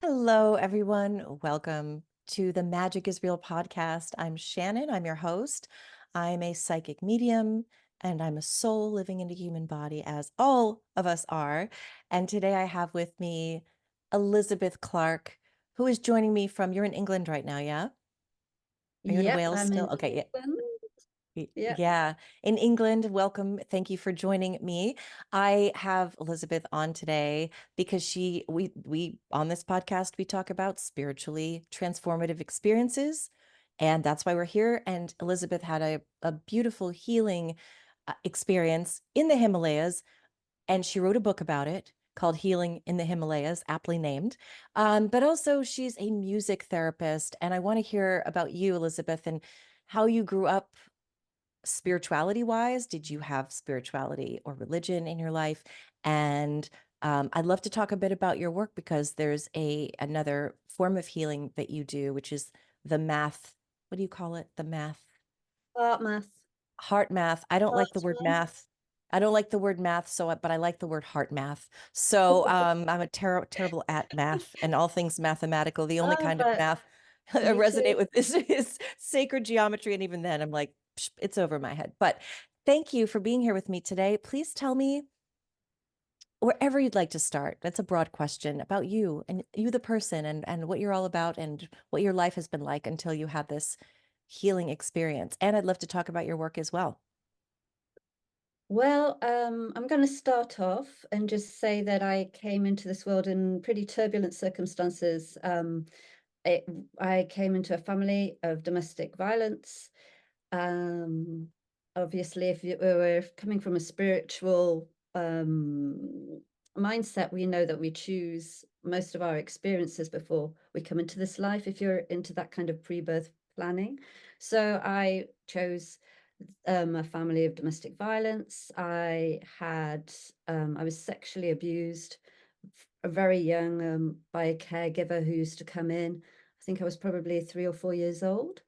Hello, everyone. Welcome to the Magic is Real podcast. I'm Shannon. I'm your host. I'm a psychic medium and I'm a soul living in a human body, as all of us are. And today I have with me Elizabeth Clark, who is joining me from, you're in England right now, yeah? Are you in Yep, Wales I'm still? in Okay, yeah. England. Yep. Yeah, in England. Welcome. Thank you for joining me. I have Elizabeth on today because we on this podcast we talk about spiritually transformative experiences, and that's why we're here. And Elizabeth had a beautiful healing experience in the Himalayas, and she wrote a book about it called Healing in the Himalayas, aptly named. But also she's a music therapist, and I want to hear about you, Elizabeth, and how you grew up spirituality wise. Did you have spirituality or religion in your life? And I'd love to talk a bit about your work because there's another form of healing that you do, which is the math. What do you call it? The math, HeartMath. heart math. I don't like the word HeartMath. math. I don't like the word math, but I like the word heart math. So I'm a terrible at math and all things mathematical. The only Oh, kind of but math I me resonate too. with is sacred geometry. And even then, I'm like, psh, it's over my head. But thank you for being here with me today. Please tell me wherever you'd like to start. That's a broad question about you and you, the person, and what you're all about and what your life has been like until you had this healing experience. And I'd love to talk about your work as well. Well, I'm going to start off and just say that I came into this world in pretty turbulent circumstances. It, I came into a family of domestic violence. Um, Obviously, if you were coming from a spiritual mindset, we know that we choose most of our experiences before we come into this life, if you're into that kind of pre-birth planning. So I chose a family of domestic violence. I was sexually abused very young by a caregiver who used to come in. I think I was probably 3 or 4 years old.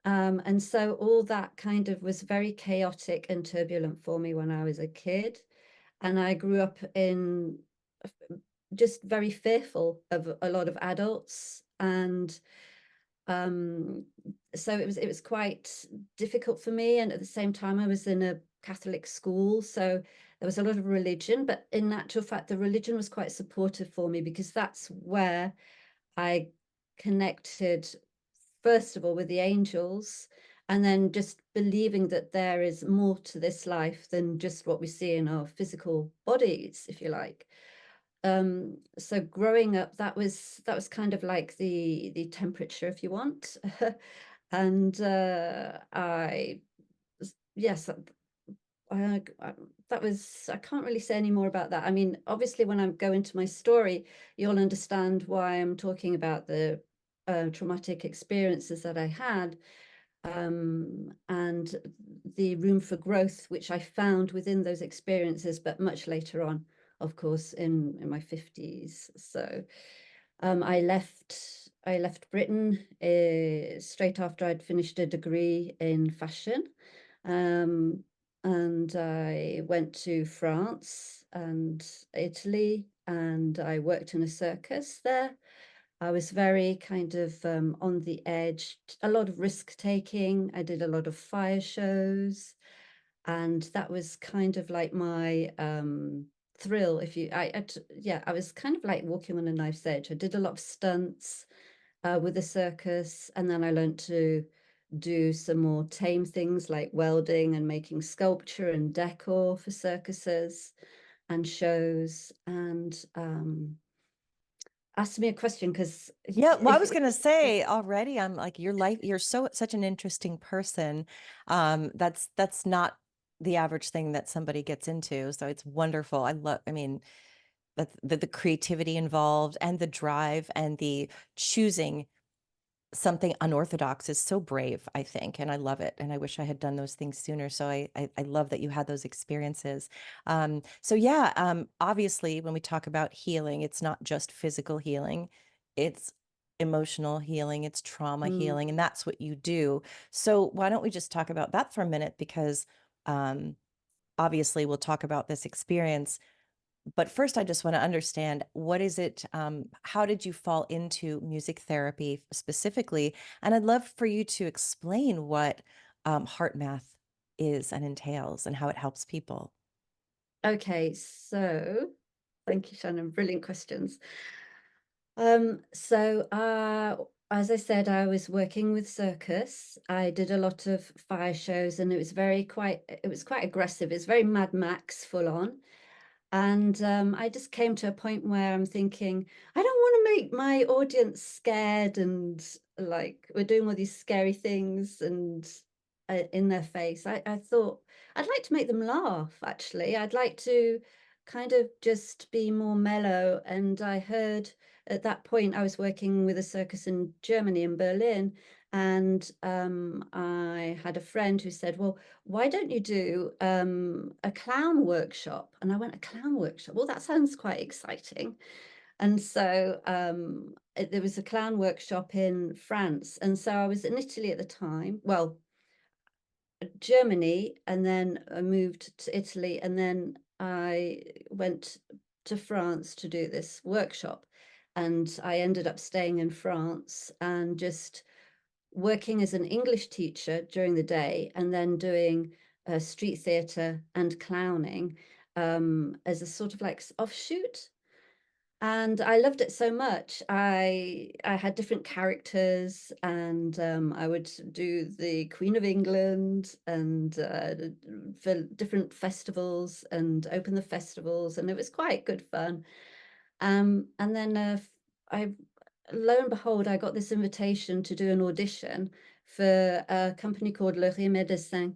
And so all that kind of was very chaotic and turbulent for me when I was a kid. And I grew up in just very fearful of a lot of adults. And um, so it was quite difficult for me. And at the same time, I was in a Catholic school. So there was a lot of religion, but in actual fact, the religion was quite supportive for me because that's where I connected, first of all, with the angels, and then just believing that there is more to this life than just what we see in our physical bodies, if you like. So growing up, that was kind of like the temperature, if you want. And I yes, that was, I can't really say any more about that. I mean, obviously, when I go into my story, you'll understand why I'm talking about the traumatic experiences that I had, and the room for growth, which I found within those experiences, but much later on, of course, in my 50s. So I left Britain straight after I'd finished a degree in fashion. Um, and I went to France and Italy, and I worked in a circus there. I was very kind of on the edge, a lot of risk taking. I did a lot of fire shows, and that was kind of like my thrill. If you, yeah, I was kind of like walking on a knife's edge. I did a lot of stunts with the circus, and then I learned to do some more tame things like welding and making sculpture and decor for circuses and shows. And ask me a question, because Yeah, well, I was if going to say already, I'm like your life, you're such an interesting person. That's not the average thing that somebody gets into. So it's wonderful. I mean, the creativity involved and the drive and the choosing something unorthodox is so brave, I think, and I love it. And I wish I had done those things sooner. So I love that you had those experiences. So yeah, obviously, when we talk about healing, it's not just physical healing, it's emotional healing, it's trauma mm, healing, and that's what you do. So why don't we just talk about that for a minute? Because um, obviously, we'll talk about this experience. But first, I just want to understand, what is it? How did you fall into music therapy specifically? And I'd love for you to explain what heart math is and entails and how it helps people. Okay, so thank you, Shannon. Brilliant questions. As I said, I was working with circus. I did a lot of fire shows, and it was quite aggressive. It's very Mad Max full on. And I just came to a point where I'm thinking, I don't want to make my audience scared and like we're doing all these scary things and in their face. I thought I'd like to make them laugh, actually. I'd like to kind of just be more mellow. And I heard at that point, I was working with a circus in Germany, in Berlin. And I had a friend who said, well, why don't you do a clown workshop? And I went, a clown workshop? Well, that sounds quite exciting. And so there was a clown workshop in France. And so I was in Italy at the time, well, Germany, and then I moved to Italy, and then I went to France to do this workshop. And I ended up staying in France and just working as an English teacher during the day, and then doing street theatre and clowning as a sort of like offshoot. And I loved it so much. I had different characters, and I would do the Queen of England and for different festivals and open the festivals, and it was quite good fun. And then I lo and behold, I got this invitation to do an audition for a company called Le Rire Médecin,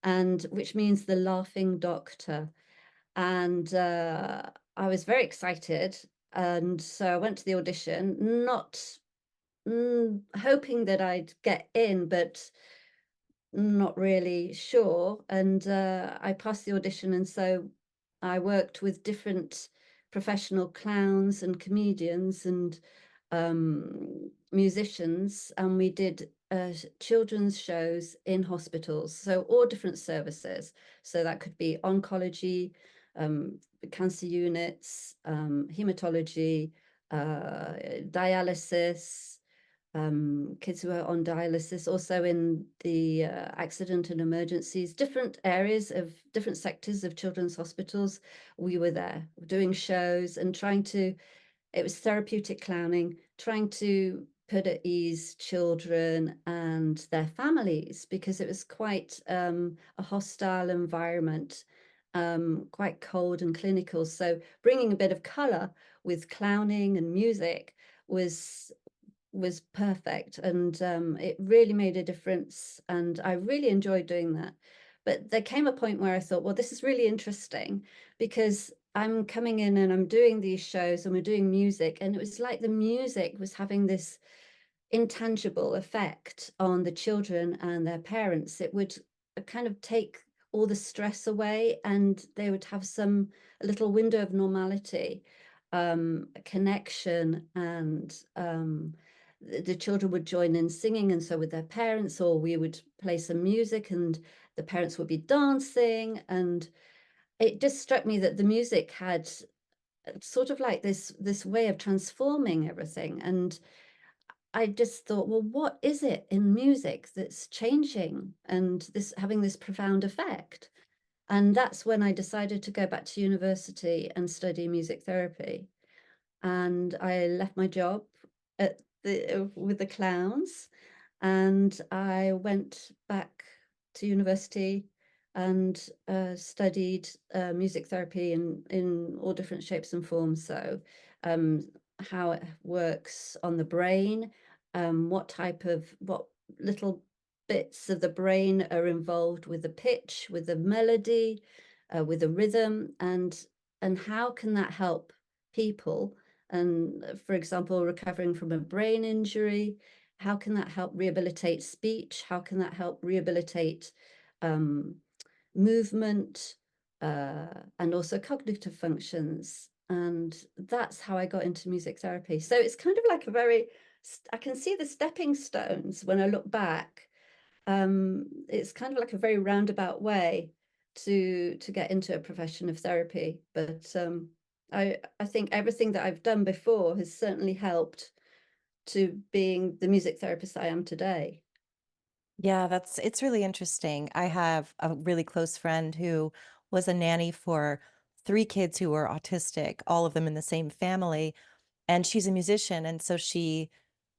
and which means the laughing doctor. And I was very excited. And so I went to the audition, not hoping that I'd get in, but not really sure. And I passed the audition. And so I worked with different professional clowns and comedians and musicians, and we did children's shows in hospitals. So all different services. So that could be oncology, cancer units, hematology, dialysis, kids who are on dialysis, also in the accident and emergencies, different areas of different sectors of children's hospitals. We were there doing shows and trying to, it was therapeutic clowning, trying to put at ease children and their families, because it was quite a hostile environment, quite cold and clinical. So bringing a bit of color with clowning and music was perfect, and it really made a difference, and I really enjoyed doing that. But there came a point where I thought, well, this is really interesting, because I'm coming in and I'm doing these shows and we're doing music, and it was like the music was having this intangible effect on the children and their parents. It would kind of take all the stress away, and they would have a little window of normality, connection, and the children would join in singing, and so with their parents, or we would play some music and the parents would be dancing. And it just struck me that the music had sort of like this way of transforming everything. And I just thought, well, what is it in music that's changing and this having this profound effect? And that's when I decided to go back to university and study music therapy. And I left my job at with the clowns, and I went back to university and studied music therapy in all different shapes and forms. So um, how it works on the brain, what little bits of the brain are involved with the pitch, with the melody, with the rhythm, and how can that help people? And for example, recovering from a brain injury, how can that help rehabilitate speech? How can that help rehabilitate um, movement, and also cognitive functions? And that's how I got into music therapy. So it's kind of like I can see the stepping stones when I look back. It's kind of like a very roundabout way to get into a profession of therapy. But I think everything that I've done before has certainly helped to being the music therapist I am today. Yeah, it's really interesting. I have a really close friend who was a nanny for 3 kids who were autistic, all of them in the same family, and she's a musician, and so she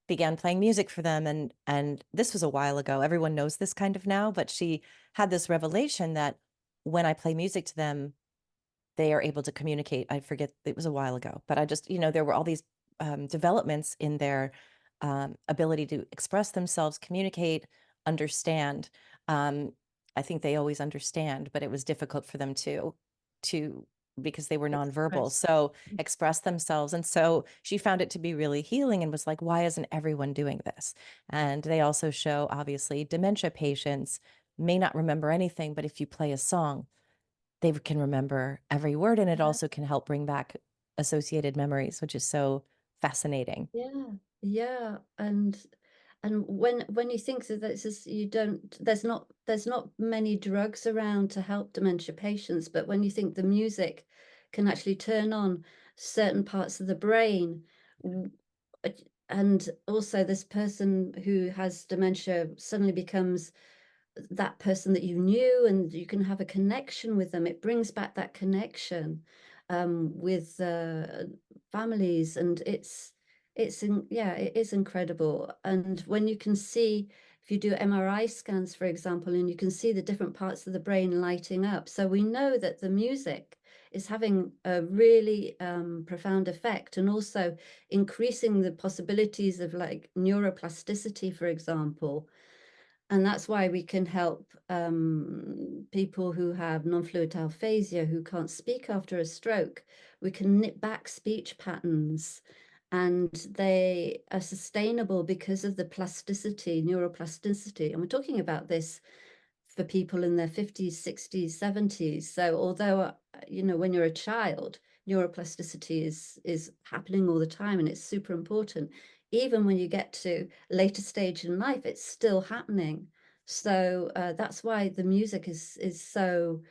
began playing music for them, and this was a while ago. Everyone knows this kind of now, but she had this revelation that when I play music to them, they are able to communicate. I forget, it was a while ago, but I just, there were all these developments in their ability to express themselves, communicate, understand. Um, I think they always understand, but it was difficult for them to because they were nonverbal. Express. So express themselves. And so she found it to be really healing and was like, why isn't everyone doing this? And they also show, obviously, dementia patients may not remember anything, but if you play a song, they can remember every word, and it Yeah, also can help bring back associated memories, which is so fascinating. yeah, yeah. And when you think that this is you don't there's not many drugs around to help dementia patients, but when you think the music can actually turn on certain parts of the brain, w- and also this person who has dementia suddenly becomes that person that you knew, and you can have a connection with them. It brings back that connection with families, and yeah, it is incredible. And when you can see, if you do MRI scans, for example, and you can see the different parts of the brain lighting up, so we know that the music is having a really profound effect, and also increasing the possibilities of like neuroplasticity, for example. And that's why we can help people who have non-fluid aphasia, who can't speak after a stroke. We can knit back speech patterns, and they are sustainable because of the plasticity, neuroplasticity. And we're talking about this for people in their 50s, 60s, 70s. So although, when you're a child, neuroplasticity is happening all the time, and it's super important. Even when you get to later stage in life, it's still happening. So that's why the music is so,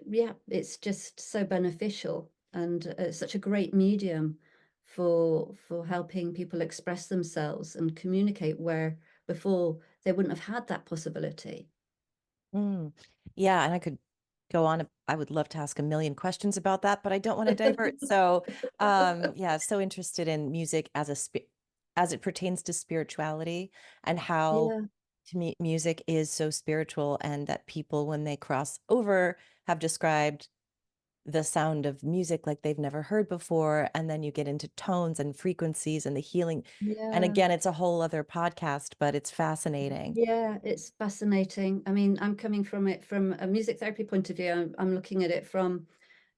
yeah, it's just so beneficial, and such a great medium for helping people express themselves and communicate, where before they wouldn't have had that possibility. Mm. Yeah, and I could go on. I would love to ask a million questions about that, but I don't want to divert. So, yeah, so interested in music as as it pertains to spirituality, and how Yeah, to me music is so spiritual, and that people, when they cross over, have described the sound of music like they've never heard before, and then you get into tones and frequencies and the healing. And yeah, again, it's a whole other podcast, but it's fascinating. yeah, it's fascinating. I mean, I'm coming from it from a music therapy point of view. I'm looking at it from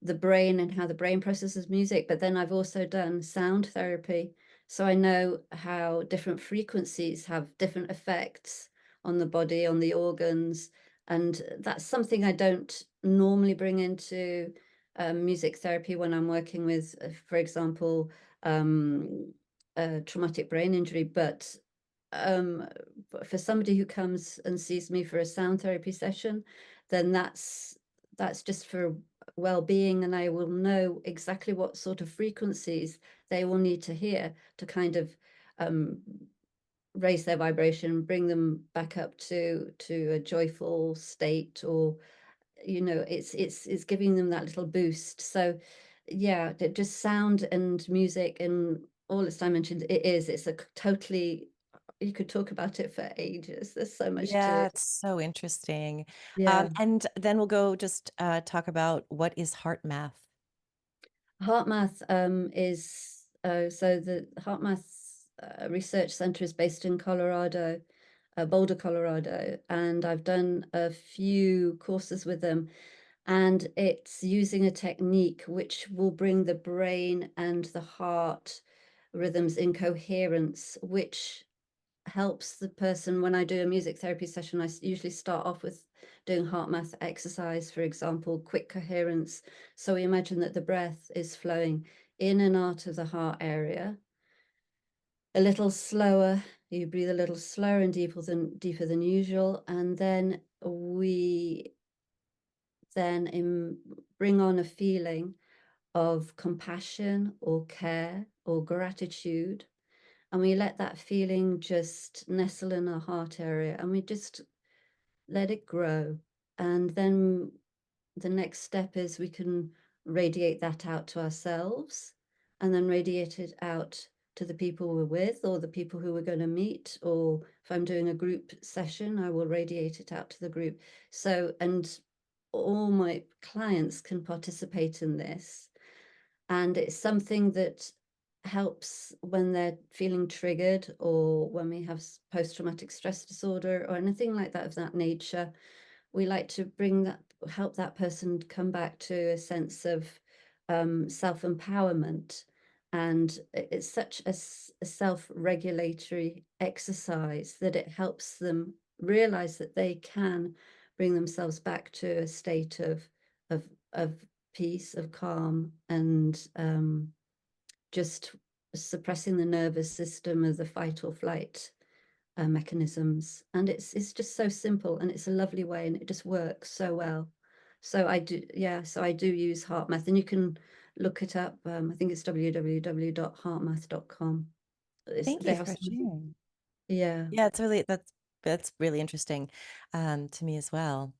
the brain and how the brain processes music, but then I've also done sound therapy. So I know how different frequencies have different effects on the body, on the organs. And that's something I don't normally bring into music therapy when I'm working with, for example, traumatic brain injury. But um, for somebody who comes and sees me for a sound therapy session, then that's just for well-being, and I will know exactly what sort of frequencies they will need to hear to kind of um, raise their vibration, bring them back up to a joyful state, or it's giving them that little boost. So yeah, just sound and music and all its dimensions. It's a totally, you could talk about it for ages. There's so much to, Yeah, it's so interesting. yeah. And then we'll go just talk about what is heart math. HeartMath is so the HeartMath Research Center is based in Colorado, Boulder, Colorado, and I've done a few courses with them, and it's using a technique which will bring the brain and the heart rhythms in coherence, which helps the person. When I do a music therapy session, I usually start off with doing heart math exercise, for example, quick coherence. So we imagine that the breath is flowing in and out of the heart area a little slower. You breathe a little slower and deeper than usual, and then we bring on a feeling of compassion or care or gratitude, and we let that feeling just nestle in our heart area, and we just let it grow. And then the next step is we can radiate that out to ourselves and then radiate it out to the people we're with or the people who we're going to meet. Or if I'm doing a group session, I will radiate it out to the group. So, and all my clients can participate in this. And it's something that helps when they're feeling triggered or when we have post-traumatic stress disorder or anything like that of that nature. We like to help that person come back to a sense of self-empowerment. And it's such a self-regulatory exercise that it helps them realize that they can bring themselves back to a state of of peace, of calm, and just suppressing the nervous system of the fight or flight mechanisms. And it's just so simple, and it's a lovely way, and it just works so well. So I do, yeah. So I do use HeartMath, and you can look it up. I think it's www.heartmath.com. Thank They you have for some, sharing. yeah. Yeah, it's really that's really interesting to me as well.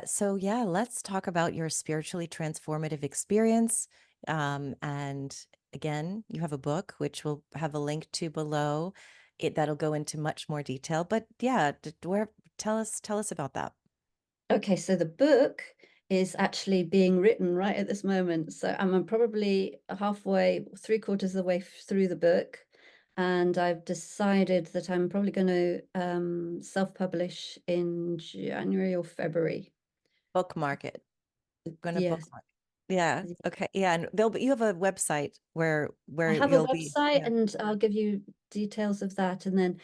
So yeah, let's talk about your spiritually transformative experience. And again, you have a book which we'll have a link to below. It that'll go into much more detail. But yeah, where tell us about that. Okay, so the book is actually being written right at this moment. So I'm probably halfway, three-quarters of the way through the book, and I've decided that I'm probably going to self-publish in January or February. Bookmark it. Gonna Yes. bookmark. Yeah. Okay. Yeah, and there'll be you have a website I where have a you'll be website, yeah. and I'll give you details of that, and then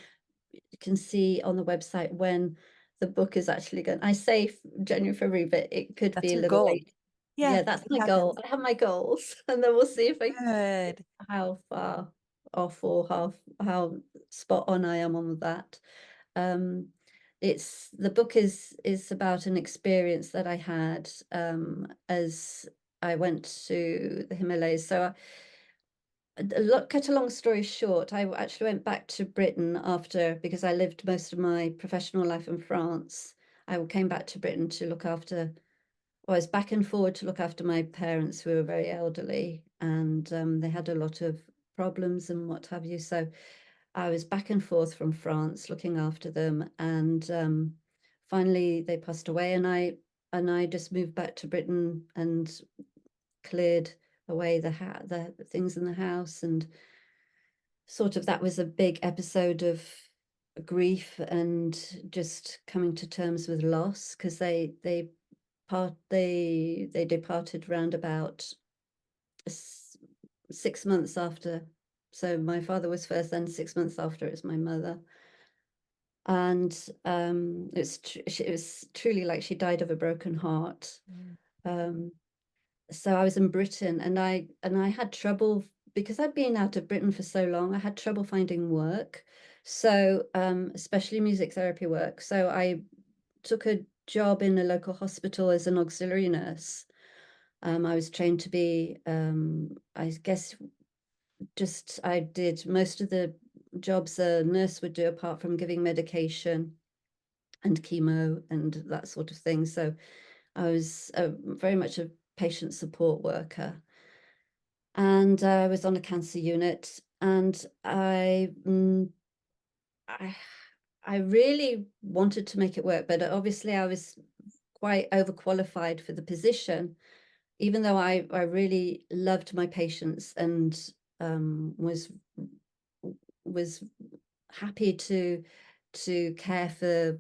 you can see on the website when the book is actually going. I say January, February, but it could That's be a your little goal. late. Yeah, Yeah, that's it my goal. happens. I have my goals, and then we'll see if I Good. how far off or how spot on I am on that. Um, it's the book is about an experience that I had as I went to the Himalayas. So cut a long story short, I actually went back to Britain after, because I lived most of my professional life in France. I came back to Britain to look after, well, I was back and forward to look after my parents who were very elderly, and they had a lot of problems and what have you. So I was back and forth from France looking after them, and finally they passed away, and I just moved back to Britain and cleared away the things in the house, and sort of that was a big episode of grief and just coming to terms with loss, because they departed round about 6 months after. So my father was first, then 6 months after it was my mother. And it was truly like she died of a broken heart. Mm. um so I was in Britain, and I had trouble because I'd been out of Britain for so long. I had trouble finding work, so especially music therapy work. So I took a job in a local hospital as an auxiliary nurse. I was trained to be, I guess, just I did most of the jobs a nurse would do apart from giving medication and chemo and that sort of thing. So I was very much a patient support worker. And I was on a cancer unit, and I I really wanted to make it work, but obviously I was quite overqualified for the position, even though I really loved my patients and was happy to care for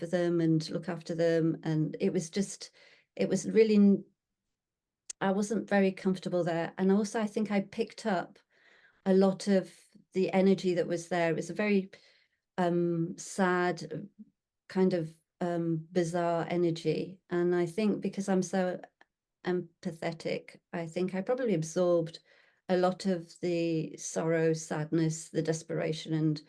them and look after them. And it was really, I wasn't very comfortable there. And also I think I picked up a lot of the energy that was there. It was a very sad, kind of bizarre energy. And I think because I'm so empathetic, I think I probably absorbed a lot of the sorrow, sadness, the desperation, and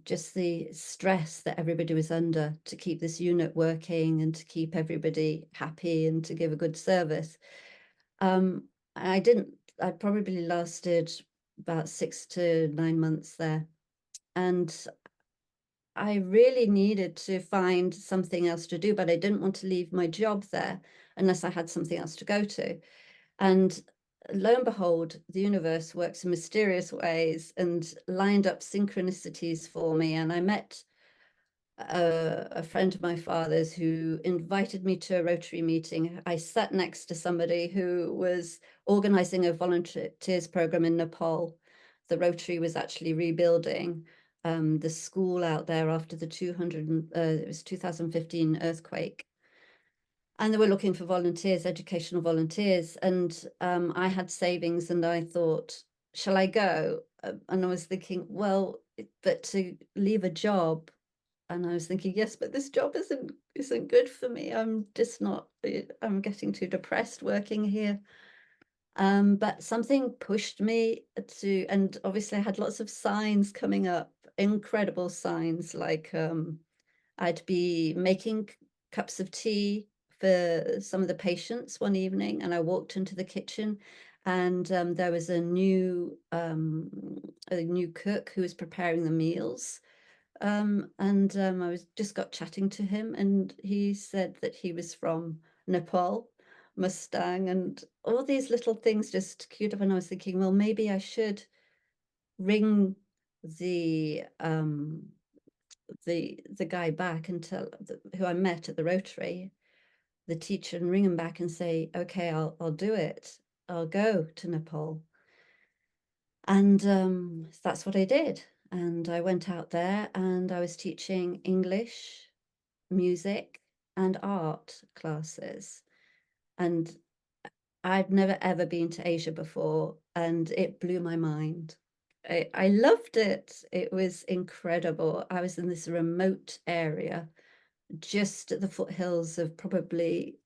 just the stress that everybody was under to keep this unit working and to keep everybody happy and to give a good service. Um, I didn't, I probably lasted about 6 to 9 months there. And I really needed to find something else to do, but I didn't want to leave my job there unless I had something else to go to. And lo and behold, the universe works in mysterious ways and lined up synchronicities for me. And I met a friend of my father's who invited me to a Rotary meeting. I sat next to somebody who was organizing a volunteers program in Nepal. The Rotary was actually rebuilding the school out there after the it was 2015 earthquake. And they were looking for volunteers, educational volunteers. And I had savings and I thought, shall I go? And I was thinking, well, but to leave a job, and I was thinking, yes, but this job isn't good for me. I'm just not, I'm getting too depressed working here. But something pushed me to, and obviously I had lots of signs coming up, incredible signs, like I'd be making cups of tea for some of the patients one evening, and I walked into the kitchen, and there was a new cook who was preparing the meals. I was just got chatting to him, and he said that he was from Nepal, Mustang, and all these little things just queued up. And I was thinking, well, maybe I should ring the um, the guy back and tell who I met at the Rotary, the teacher, and ring him back and say, okay, I'll do it. I'll go to Nepal. And that's what I did. And I went out there and I was teaching English, music, and art classes. And I'd never ever been to Asia before, and it blew my mind. I loved it. It was incredible. I was in this remote area, just at the foothills of probably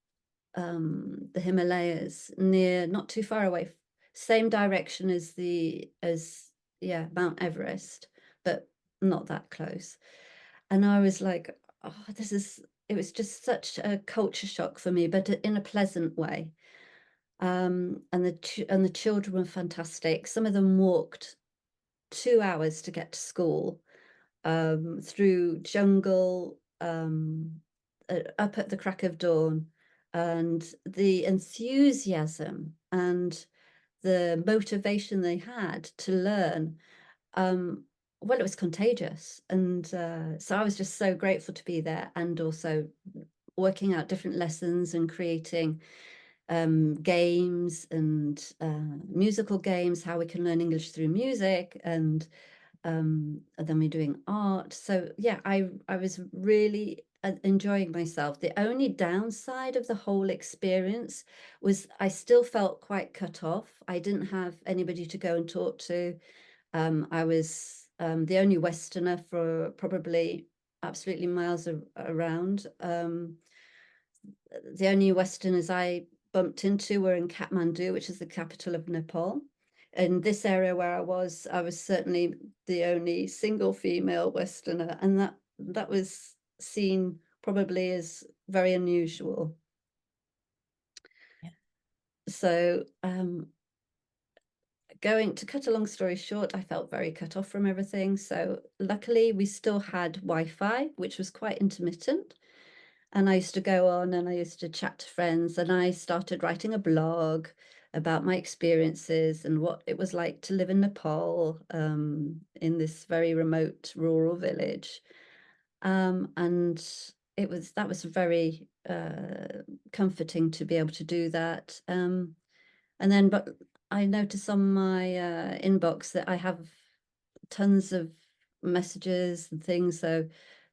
the Himalayas, near, not too far away, same direction as yeah, Mount Everest, but not that close. And I was like, oh, it was just such a culture shock for me, but in a pleasant way. And the children were fantastic. Some of them walked 2 hours to get to school, through jungle, up at the crack of dawn, and the enthusiasm and the motivation they had to learn, um, well, it was contagious. And so I was just so grateful to be there, and also working out different lessons and creating games and musical games, how we can learn English through music, and then we're doing art. So yeah, I was really enjoying myself. The only downside of the whole experience was I still felt quite cut off. I didn't have anybody to go and talk to. I was the only Westerner for probably absolutely miles around. The only Westerners I bumped into were in Kathmandu, which is the capital of Nepal. In this area where I was certainly the only single female Westerner, and that was seen probably as very unusual. Yeah. So going to cut a long story short, I felt very cut off from everything. So luckily we still had Wi-Fi, which was quite intermittent. And I used to go on and I used to chat to friends, and I started writing a blog about my experiences and what it was like to live in Nepal, in this very remote rural village. And that was very comforting to be able to do that. But I noticed on my inbox that I have tons of messages and things. So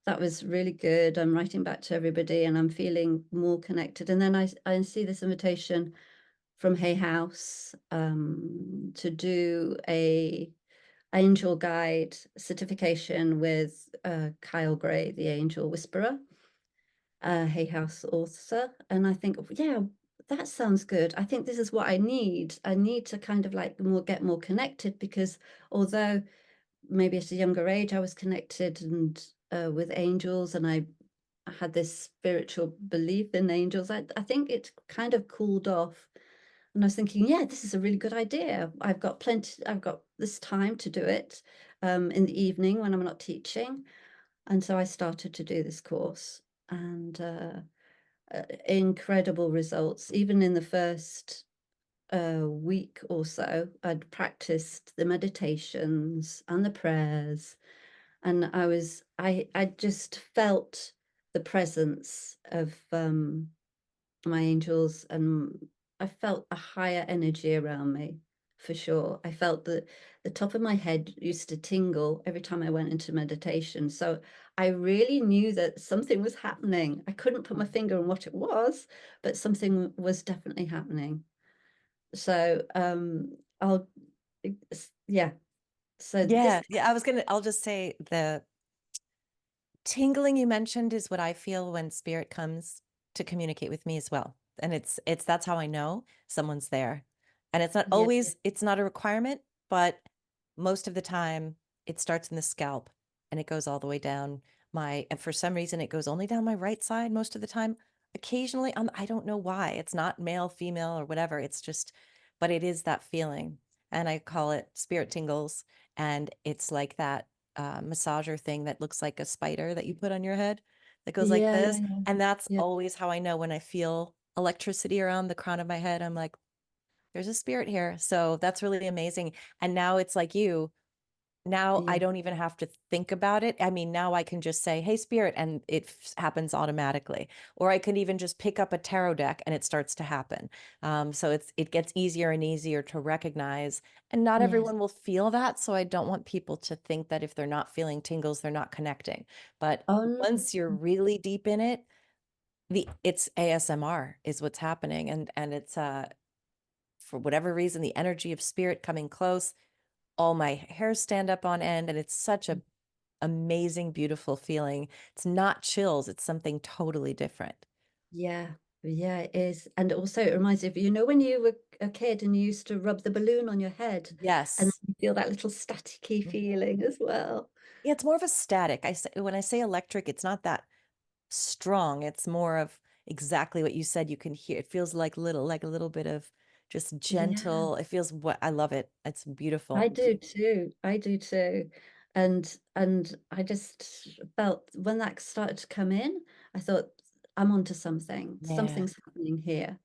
that was really good. I'm writing back to everybody and I'm feeling more connected. And then I see this invitation from Hay House to do a angel guide certification with Kyle Gray, the angel whisperer, Hay House author. And I think, yeah, that sounds good. I think this is what I need. I need to kind of like get more connected, because although maybe at a younger age I was connected and with angels, and I had this spiritual belief in angels, I think it kind of cooled off And I was thinking, yeah, this is a really good idea. I've got this time to do it in the evening when I'm not teaching. And so I started to do this course, and incredible results. Even in the first week or so, I'd practiced the meditations and the prayers, and I just felt the presence of my angels, and I felt a higher energy around me for sure. I felt that the top of my head used to tingle every time I went into meditation. So I really knew that something was happening. I couldn't put my finger on what it was, but something was definitely happening. So I'll yeah. So this Yeah, yeah, I'll just say the tingling you mentioned is what I feel when spirit comes to communicate with me as well. And it's that's how I know someone's there. And yeah, it's not a requirement, but most of the time it starts in the scalp and it goes all the way down and for some reason it goes only down my right side most of the time. Occasionally, I don't know why. It's not male, female, or whatever. It's just, but it is that feeling. And I call it spirit tingles. And it's like that massager thing that looks like a spider that you put on your head that goes like yeah, yeah, this. yeah, And that's yeah, always how I know when I feel electricity around the crown of my head. I'm like, there's a spirit here. So that's really amazing. And now it's like you. Now I yeah. don't even have to think about it. I mean, now I can just say, "Hey, spirit," and happens automatically. Or I can even just pick up a tarot deck and it starts to happen. So it gets easier and easier to recognize. And not Yes. everyone will feel that. So I don't want people to think that if they're not feeling tingles, they're not connecting. But Oh no. once you're really deep in it, it's ASMR is what's happening, and it's for whatever reason the energy of spirit coming close, all my hairs stand up on end, and it's such a amazing, beautiful feeling. It's not chills, it's something totally different. Yeah, yeah, it is. And also it reminds me of, you know, when you were a kid and you used to rub the balloon on your head and Yes. you feel that little staticky Mhm. feeling as well. Yeah, it's more of a static. When I say electric, it's not that strong. It's more of exactly what you said. You can hear it feels like a little bit of just Yeah, gentle. It feels what I love it. It's I beautiful. do too. I do too. And I just felt when that started to come in, I thought, I'm onto something. Yeah. Something's happening here.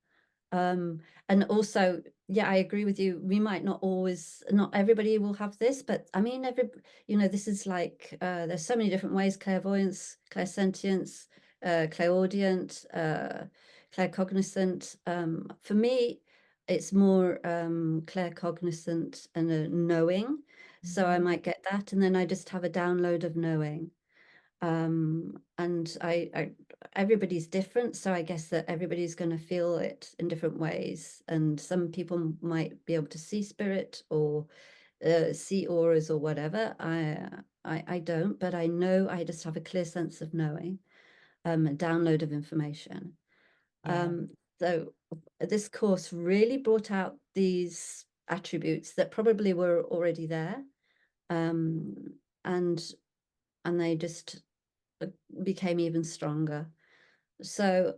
Um, and also, yeah, I agree with you. We might not always, not everybody will have this, but I mean, you know, this is like, there's so many different ways: clairvoyance, clairsentience, clairaudient, claircognizant. For me, it's more claircognizant and a knowing. So I Mhm. might get that, and then I just have a download of knowing. And everybody's different, so I guess that everybody's going to feel it in different ways. And some people might be able to see spirit or see auras or whatever. I don't, but I know I just have a clear sense of knowing, a download of information. Yeah. Um, so this course really brought out these attributes that probably were already there, um, and they just uh, became even stronger. So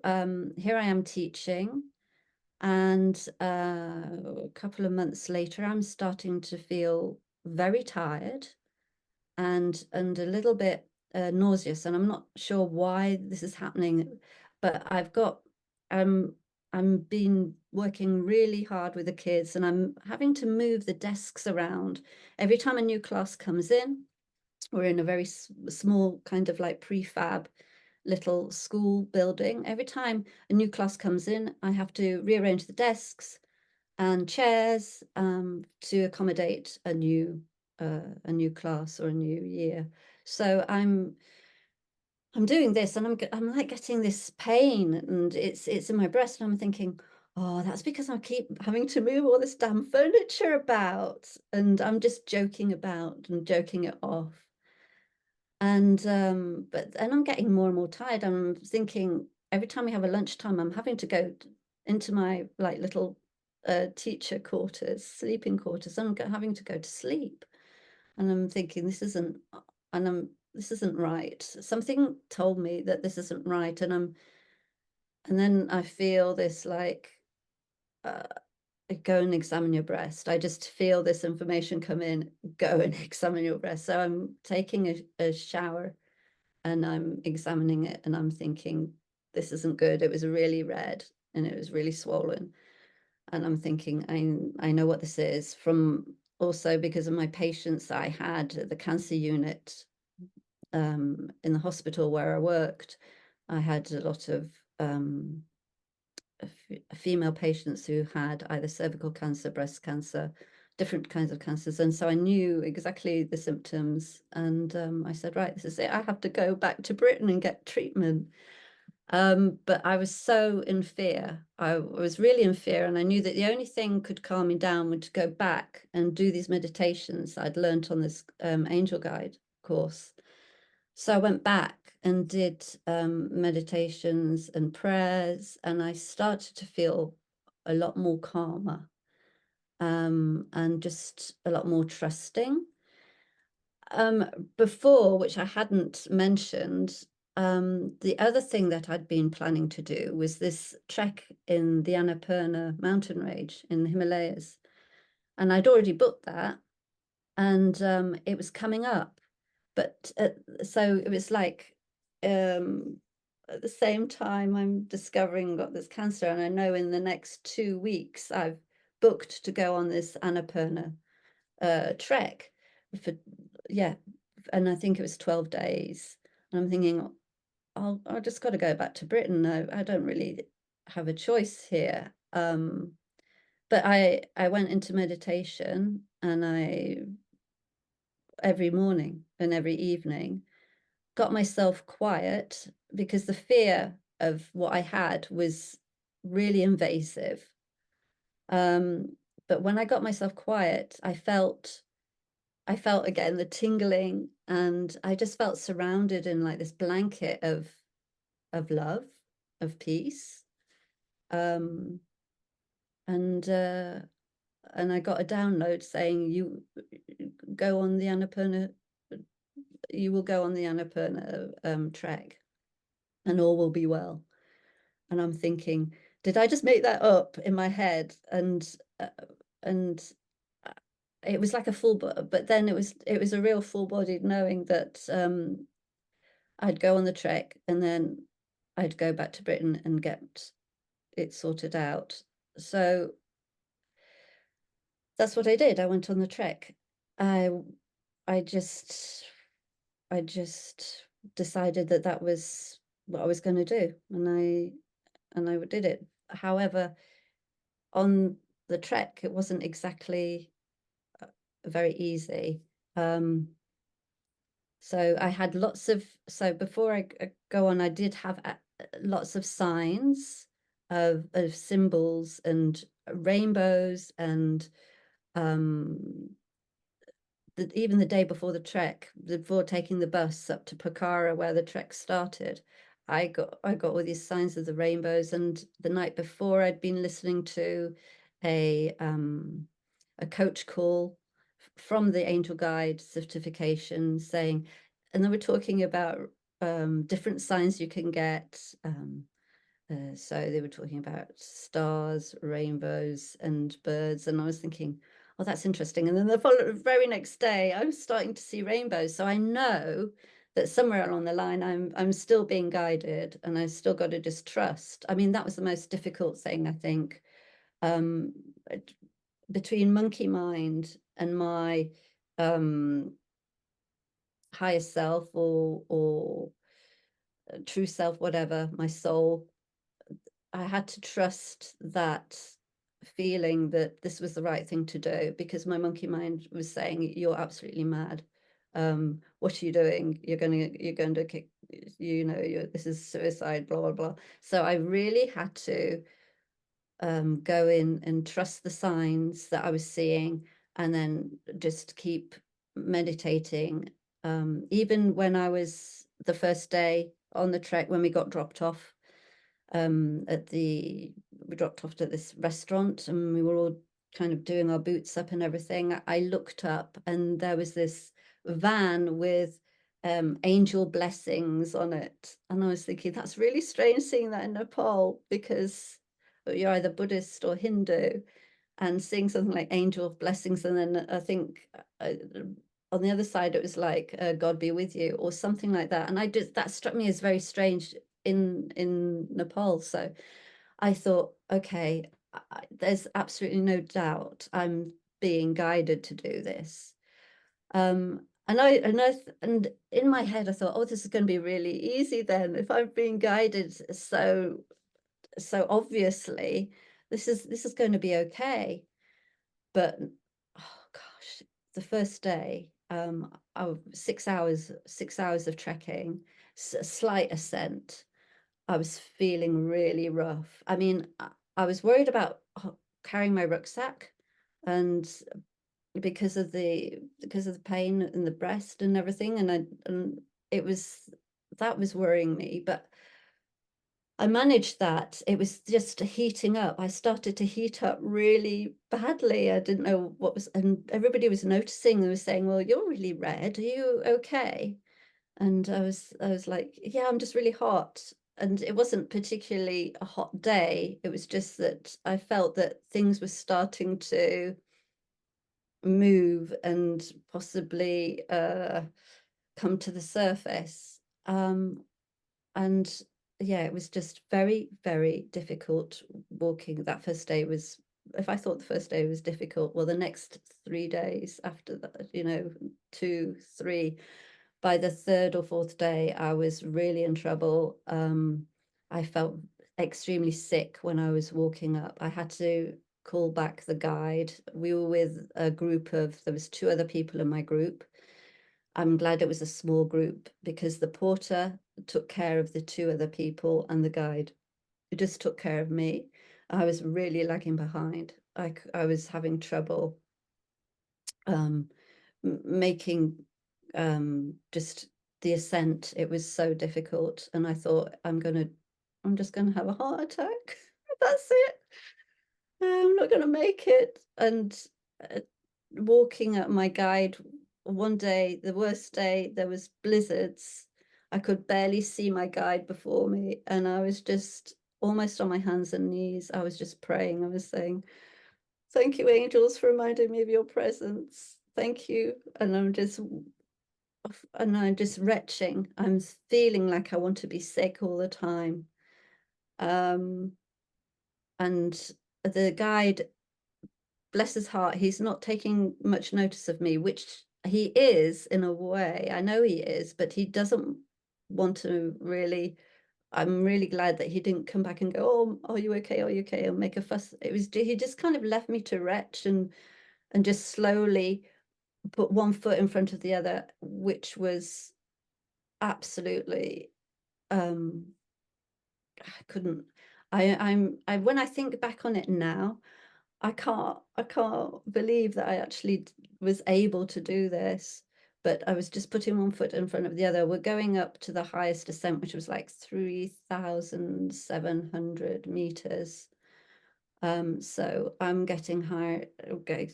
here I am teaching, and a couple of months later, I'm starting to feel very tired and a little bit nauseous, and I'm not sure why this is happening, but um I'm been working really hard with the kids, and I'm having to move the desks around every time a new class comes in. We're in a very small kind of like prefab little school building. Every time a new class comes in, I have to rearrange the desks and chairs to accommodate a new class or a new year. So I'm doing this, and I'm like getting this pain, and it's in my breast, and I'm thinking, oh, that's because I keep having to move all this damn furniture about, and I'm just joking about and joking it off. And but then I'm getting more and more tired. I'm thinking every time we have a lunchtime, I'm having to go into my like little teacher quarters, sleeping quarters. Having to go to sleep, and I'm thinking this isn't right. Something told me that this isn't right, and then I feel this like uh, go and examine your breast. I just feel this information come in, go and examine your breast. So I'm taking a shower and I'm examining it and I'm thinking, this isn't good. It was really red and it was really swollen. And I'm thinking, I know what this is from also because of my patients I had at the cancer unit in the hospital where I worked. I had a lot of female patients who had either cervical cancer, breast cancer, different kinds of cancers. And so I knew exactly the symptoms. And I said, right, this is it. I have to go back to Britain and get treatment. But I was so in fear. I was really in fear. And I knew that the only thing could calm me down was to go back and do these meditations I'd learned on this angel guide course. So I went back and did meditations and prayers, and I started to feel a lot more calmer and just a lot more trusting. Before, which I hadn't mentioned, the other thing that I'd been planning to do was this trek in the Annapurna mountain range in the Himalayas. And I'd already booked that, and it was coming up. But so it was like at the same time I'm discovering I've got this cancer, and I know in the next 2 weeks I've booked to go on this Annapurna trek for yeah, and I think it was 12 days. And I'm thinking, I just got to go back to Britain. I don't really have a choice here. But I went into meditation, and I every morning and every evening got myself quiet because the fear of what I had was really invasive. But when I got myself quiet, I felt again the tingling, and I just felt surrounded in like this blanket of love, of peace. Um, and I got a download saying you go on the Annapurna, you will go on the Annapurna trek, and all will be well. And I'm thinking, did I just make that up in my head? And it was like a but then it was a real full-bodied knowing that I'd go on the trek and then I'd go back to Britain and get it sorted out. So that's what I did. I went on the trek. I I just I just decided that that was what I was going to do, and I did it. However, on the trek, it wasn't exactly very easy. So I had lots of, so before I go on, I did have lots of signs of symbols and rainbows and even the day before the trek, before taking the bus up to Pokhara where the trek started, I got all these signs of the rainbows. And the night before, I'd been listening to a coach call from the Angel Guide certification saying, and they were talking about different signs you can get. So they were talking about stars, rainbows, and birds, and I was thinking, oh, that's interesting. And then the very next day, I'm starting to see rainbows. So I know that somewhere along the line, I'm still being guided, and I still got to just trust. I mean, that was the most difficult thing, I think, um, between monkey mind and my higher self or true self, whatever, my soul. I had to trust that feeling that this was the right thing to do, because my monkey mind was saying, you're absolutely mad. What are you doing? You're going to kick, this is suicide, blah, blah, blah. So I really had to go in and trust the signs that I was seeing, and then just keep meditating. Even when I was the first day on the trek, when we got dropped off, we dropped off to this restaurant, and we were all kind of doing our boots up and everything. I looked up, and there was this van with angel blessings on it, and I was thinking, that's really strange seeing that in Nepal, because you're either Buddhist or Hindu. and seeing something like angel blessings, and then I think on the other side it was like God be with you or something like that, and I just that struck me as very strange in Nepal. So I thought, okay, there's absolutely no doubt I'm being guided to do this. And in my head, I thought, oh, this is going to be really easy then. If I'm being guided so obviously, this is going to be okay. But oh gosh, the first day, 6 hours of trekking, slight ascent. I was feeling really rough. I mean, I was worried about carrying my rucksack, and because of the pain in the breast and everything, and it was that was worrying me. But I managed that. It was just heating up. I started to heat up really badly. I didn't know what was, and everybody was noticing. They were saying, "Well, you're really red. Are you okay?" And I was like, "Yeah, I'm just really hot." And it wasn't particularly a hot day. It was just that I felt that things were starting to move and possibly come to the surface. And yeah, it was just very, very difficult walking. That first day was, if I thought the first day was difficult, well, the next 3 days after that, 2, 3, by the third or fourth day, I was really in trouble. I felt extremely sick when I was walking up. I had to call back the guide. We were with a group of, there was 2 other people in my group. I'm glad it was a small group because the porter took care of the 2 other people and the guide just took care of me. I was really lagging behind. I was having trouble making just the ascent. It was so difficult, and I thought I'm just gonna have a heart attack. That's it. I'm not gonna make it. And uh, walking at my guide one day, the worst day, there was blizzards. I could barely see my guide before me, and I was just almost on my hands and knees. I was just praying. I was saying, "Thank you, angels, for reminding me of your presence. Thank you." And I'm just retching. I'm feeling like I want to be sick all the time. Um, and the guide, bless his heart, he's not taking much notice of me, which he is in a way. I know he is, but he doesn't want to really. I'm really glad that he didn't come back and go, "Oh, are you okay? Are you okay?" and make a fuss. He just kind of left me to retch and just slowly put one foot in front of the other, which was absolutely um I couldn't. I when I think back on it now, I can't believe that I actually was able to do this. But I was just putting one foot in front of the other. We're going up to the highest ascent, which was like 3,700 meters. So I'm getting higher, okay,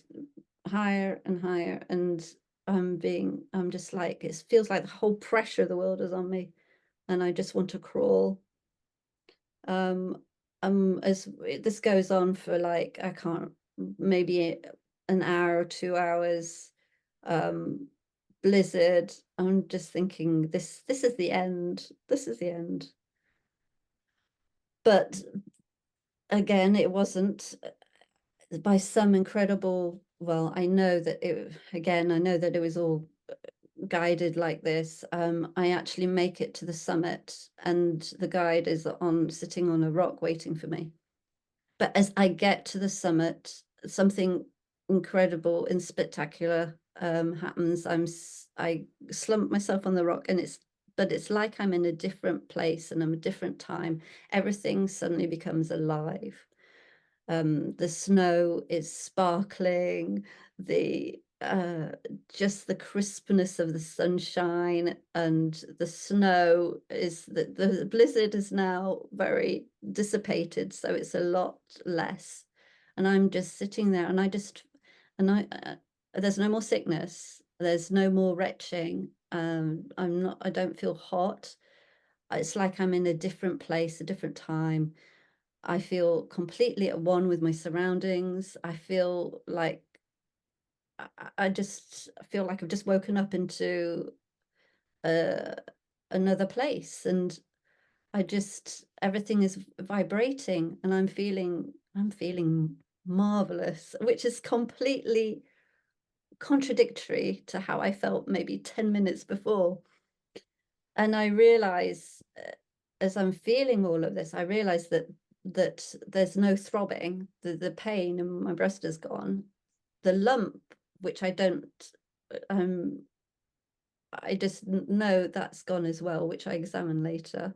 higher and higher, and I'm just like, it feels like the whole pressure of the world is on me, and I just want to crawl. Um, as this goes on for like, I can't, maybe an hour or 2 hours, um, blizzard. I'm just thinking, this is the end. This is the end. But again, it wasn't by some incredible, well, I know that I know that it was all guided like this. I actually make it to the summit, and the guide is sitting on a rock waiting for me. But as I get to the summit, something incredible and spectacular happens. I slump myself on the rock, and it's like I'm in a different place and I'm a different time. Everything suddenly becomes alive. The snow is sparkling, the just the crispness of the sunshine, and the snow is the blizzard is now very dissipated, so it's a lot less. And I'm just sitting there, and there's no more sickness, there's no more retching. I don't feel hot. It's like I'm in a different place, a different time. I feel completely at one with my surroundings. I feel like I just feel like I've just woken up into uh, another place, and I just everything is vibrating, and I'm feeling marvelous, which is completely contradictory to how I felt maybe 10 minutes before. And I realize, as I'm feeling all of this, I realize that there's no throbbing, the pain in my breast is gone. The lump, which I just know that's gone as well, which I examine later.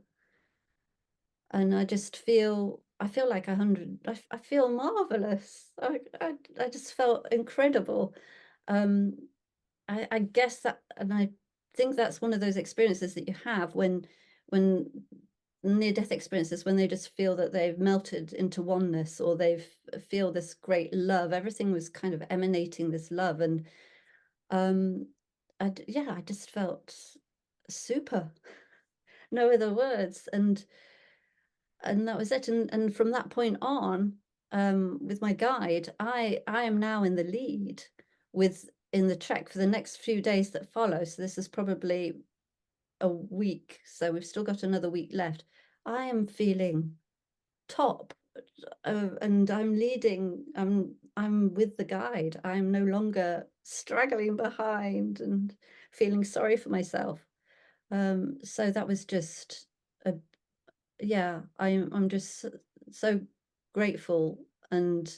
And I feel like 100, I feel marvelous. I just felt incredible. Um, I guess that, and I think that's one of those experiences that you have when near-death experiences, when they just feel that they've melted into oneness, or feel this great love. Everything was kind of emanating this love, and um, yeah, I just felt super. No other words, and that was it. And from that point on, with my guide, I am now in the lead with in the trek for the next few days that follow. So this is probably a week. So we've still got another week left. I am feeling top, and I'm leading. I'm with the guide. I'm no longer straggling behind and feeling sorry for myself. So that was just a yeah, I'm just so grateful, and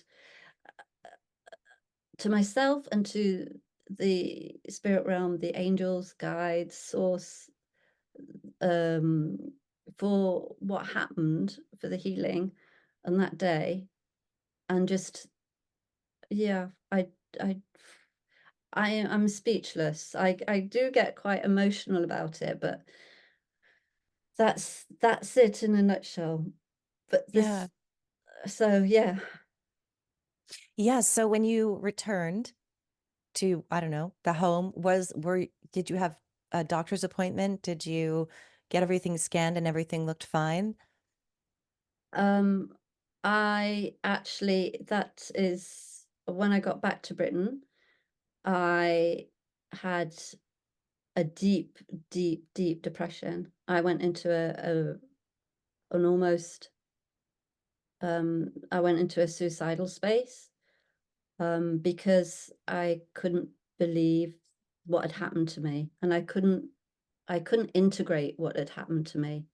to myself and to the spirit realm, the angels, guides, source, um, for what happened, for the healing on that day. And just yeah, I I'm speechless. I do get quite emotional about it, but that's it in a nutshell. But Yeah. this so yeah. Yeah. So when you returned to, I don't know, the home, did you have a doctor's appointment? Did you get everything scanned and everything looked fine? Um, I actually that is when I got back to Britain, I had a deep, deep, deep depression. I went into an almost I went into a suicidal space, because I couldn't believe what had happened to me, and I couldn't integrate what had happened to me.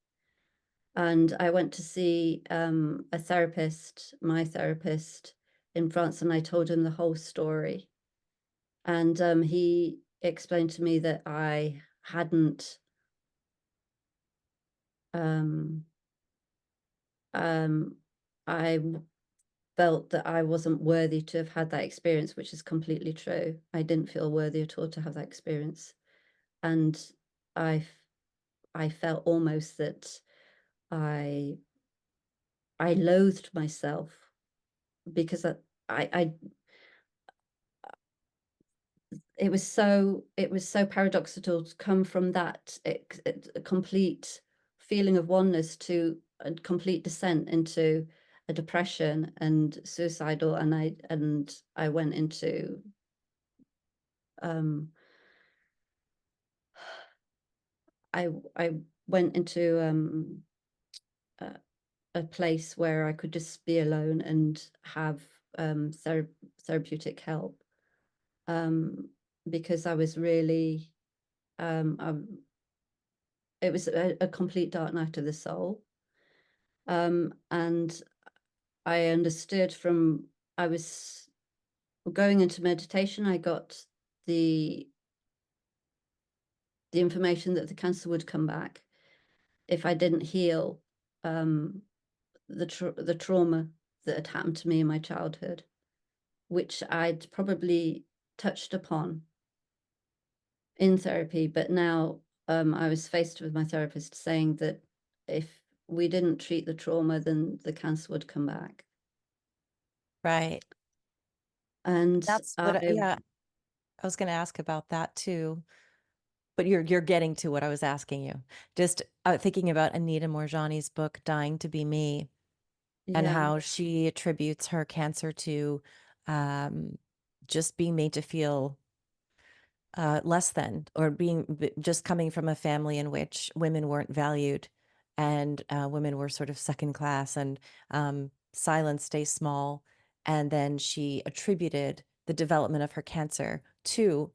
And I went to see, a therapist, my therapist in France, and I told him the whole story. And, he explained to me that um, um, felt that I wasn't worthy to have had that experience, which is completely true. I didn't feel worthy at all to have that experience. And I, f- I felt almost that I, I loathed myself because I it was so paradoxical to come from that a complete feeling of oneness to a complete descent into a depression and suicidal, and I went into um I went into a, a place where I could just be alone and have therapeutic help, um because I was really um it was a complete dark night of the soul. And I understood from I was going into meditation, I got the the information that the cancer would come back if I didn't heal, um, the trauma that had happened to me in my childhood, which I'd probably touched upon in therapy. But now, I was faced with my therapist saying that if we didn't treat the trauma, then the cancer would come back. Right. And That's what, I yeah, I was going to ask about that too. But you're getting to what I was asking you. Just thinking about Anita Morjani's book, Dying to Be Me. and Yeah. how she attributes her cancer to um, just being made to feel less than, or just coming from a family in which women weren't valued, and women were sort of second class, and silence stays small. And then she attributed the development of her cancer to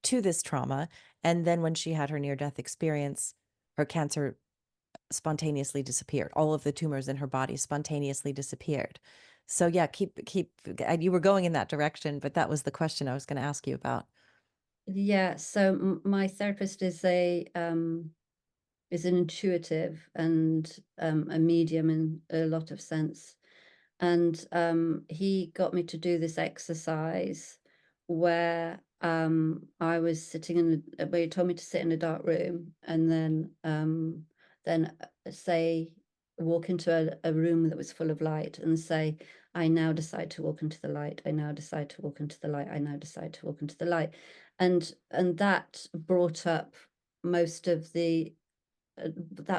this trauma. And then when she had her near death experience, her cancer spontaneously disappeared. All of the tumors in her body spontaneously disappeared. So yeah, you were going in that direction, but that was the question I was going to ask you about. Yeah, so my therapist is an intuitive and a medium in a lot of sense. And he got me to do this exercise where I was sitting where he told me to sit in a dark room, and then say, walk into a room that was full of light and say, I now decide to walk into the light. I now decide to walk into the light. I now decide to walk into the light. And that brought up most of that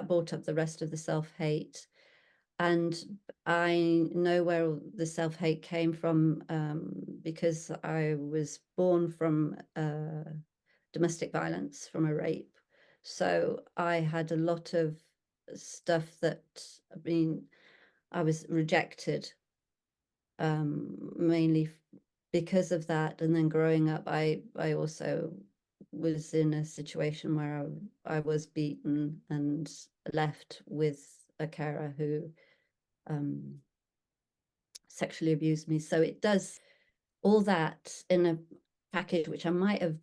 brought up the rest of the self-hate. And I know where all the self-hate came from, because I was born from domestic violence, from a rape. So I had a lot of stuff that, I mean, I was rejected, mainly because of that. And then growing up, I also was in a situation where I was beaten and left with a carer who sexually abused me. So it does all that in a package, which I might have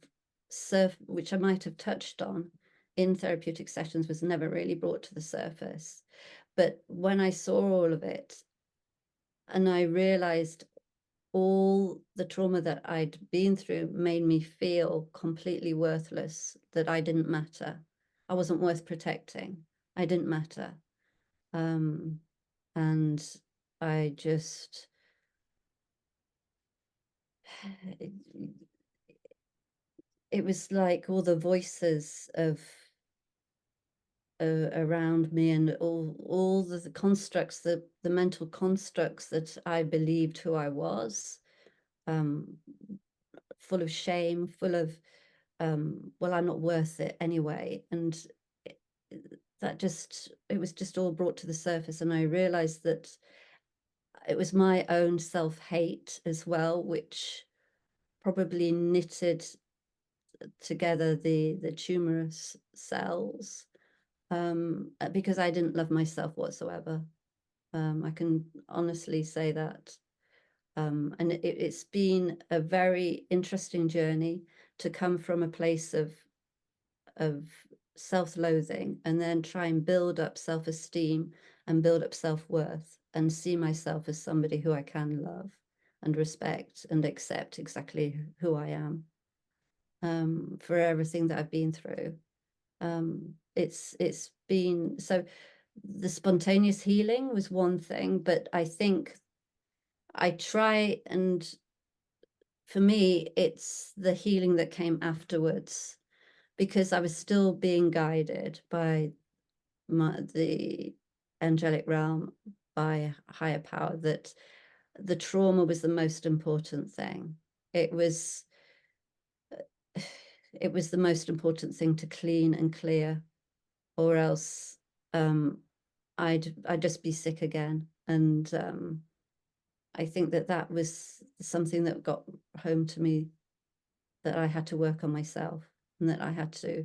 touched on in therapeutic sessions, was never really brought to the surface. But when I saw all of it, and I realized all the trauma that I'd been through made me feel completely worthless, that I didn't matter. I wasn't worth protecting. I didn't matter. Um, and I just, it was like all the voices of around me, and all the constructs, the mental constructs that I believed who I was, um, full of shame, full of well, I'm not worth it anyway. And it, it was just all brought to the surface, and I realized that it was my own self-hate as well, which probably knitted together the tumorous cells, because I didn't love myself whatsoever. I can honestly say that. And it's been a very interesting journey to come from a place of self-loathing, and then try and build up self-esteem and build up self-worth, and see myself as somebody who I can love and respect and accept exactly who I am, for everything that I've been through. It's been so, the spontaneous healing was one thing, but I think I try, and for me, it's the healing that came afterwards, because I was still being guided by the angelic realm, by higher power, that the trauma was the most important thing. It was it was the most important thing to clean and clear, or else I'd just be sick again. And I think that was something that got home to me, that I had to work on myself, and that I had to.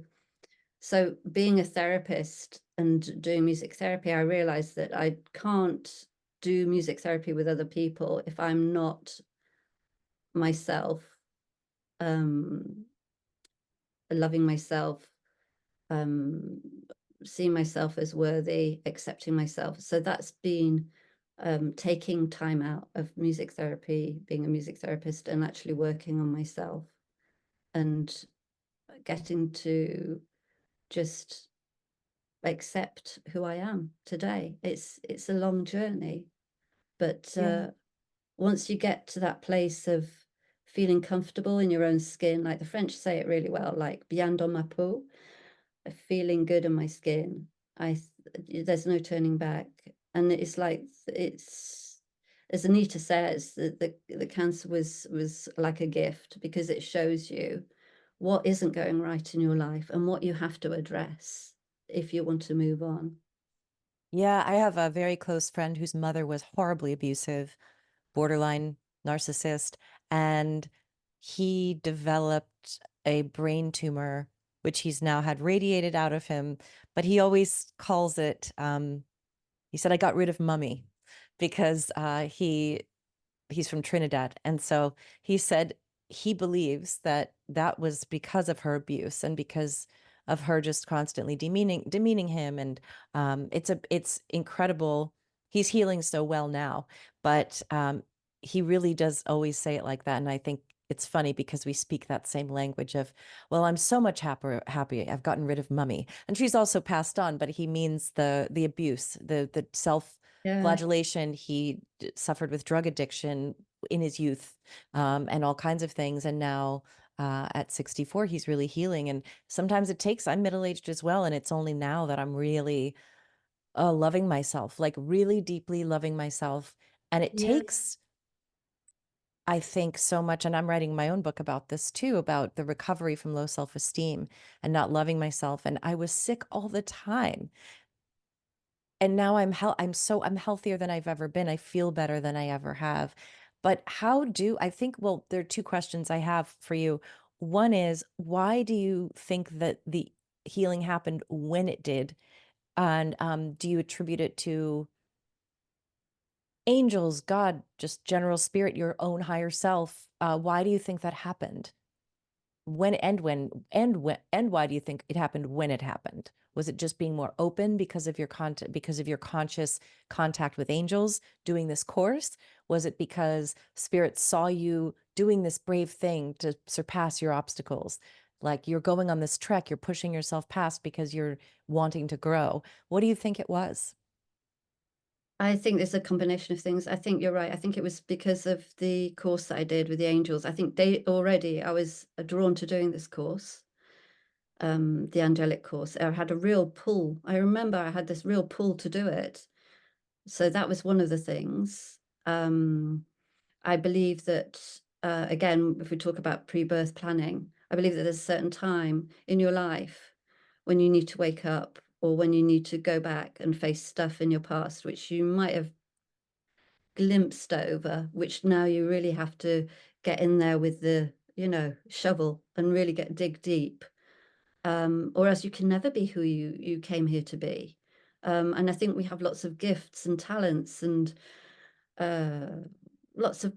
So being a therapist and doing music therapy, I realized that I can't do music therapy with other people if I'm not myself, um, loving myself, um, seeing myself as worthy, accepting myself. So that's been taking time out of music therapy, being a music therapist, and actually working on myself, and getting to just accept who I am today. It's a long journey, but Yeah. once you get to that place of feeling comfortable in your own skin, like the French say it really well, like bien dans ma peau, feeling good in my skin, there's no turning back. And it's like it's as Anita says, the cancer was like a gift because it shows you what isn't going right in your life and what you have to address if you want to move on. Yeah, I have a very close friend whose mother was horribly abusive, borderline narcissist, and he developed a brain tumor, which he's now had radiated out of him. But he always calls it, he said, I got rid of mummy because he's from Trinidad. And so he said he believes that that was because of her abuse and because of her just constantly demeaning him. And it's incredible. He's healing so well now, but he really does always say it like that. And I think it's funny because we speak that same language of, well, I'm so much happy I've gotten rid of mummy. And she's also passed on, but he means the abuse, the self Yeah. flagellation. He suffered with drug addiction in his youth, and all kinds of things. And now at 64, he's really healing. And sometimes it takes, I'm middle aged as well. And it's only now that I'm really loving myself, like really deeply loving myself. And it Yeah. takes, I think, so much. And I'm writing my own book about this too, about the recovery from low self esteem and not loving myself. And I was sick all the time. And now I'm healthier than I've ever been. I feel better than I ever have. But how do I think, well, there are two questions I have for you. One is, why do you think that the healing happened when it did? And do you attribute it to angels, God, just general spirit, your own higher self? Why do you think that happened? And why do you think it happened when it happened? Was it just being more open because of your because of your conscious contact with angels doing this course? Was it because spirit saw you doing this brave thing to surpass your obstacles? Like you're going on this trek, you're pushing yourself past because you're wanting to grow. What do you think it was? I think there's a combination of things. I think you're right. I think it was because of the course that I did with the angels. I think I was drawn to doing this course, the angelic course. I had a real pull. I remember I had this real pull to do it. So that was one of the things. I believe that, again, if we talk about pre-birth planning, I believe that there's a certain time in your life when you need to wake up or when you need to go back and face stuff in your past, which you might have glimpsed over, which now you really have to get in there with the, shovel and really dig deep, or else you can never be who you came here to be. And I think we have lots of gifts and talents and uh, lots of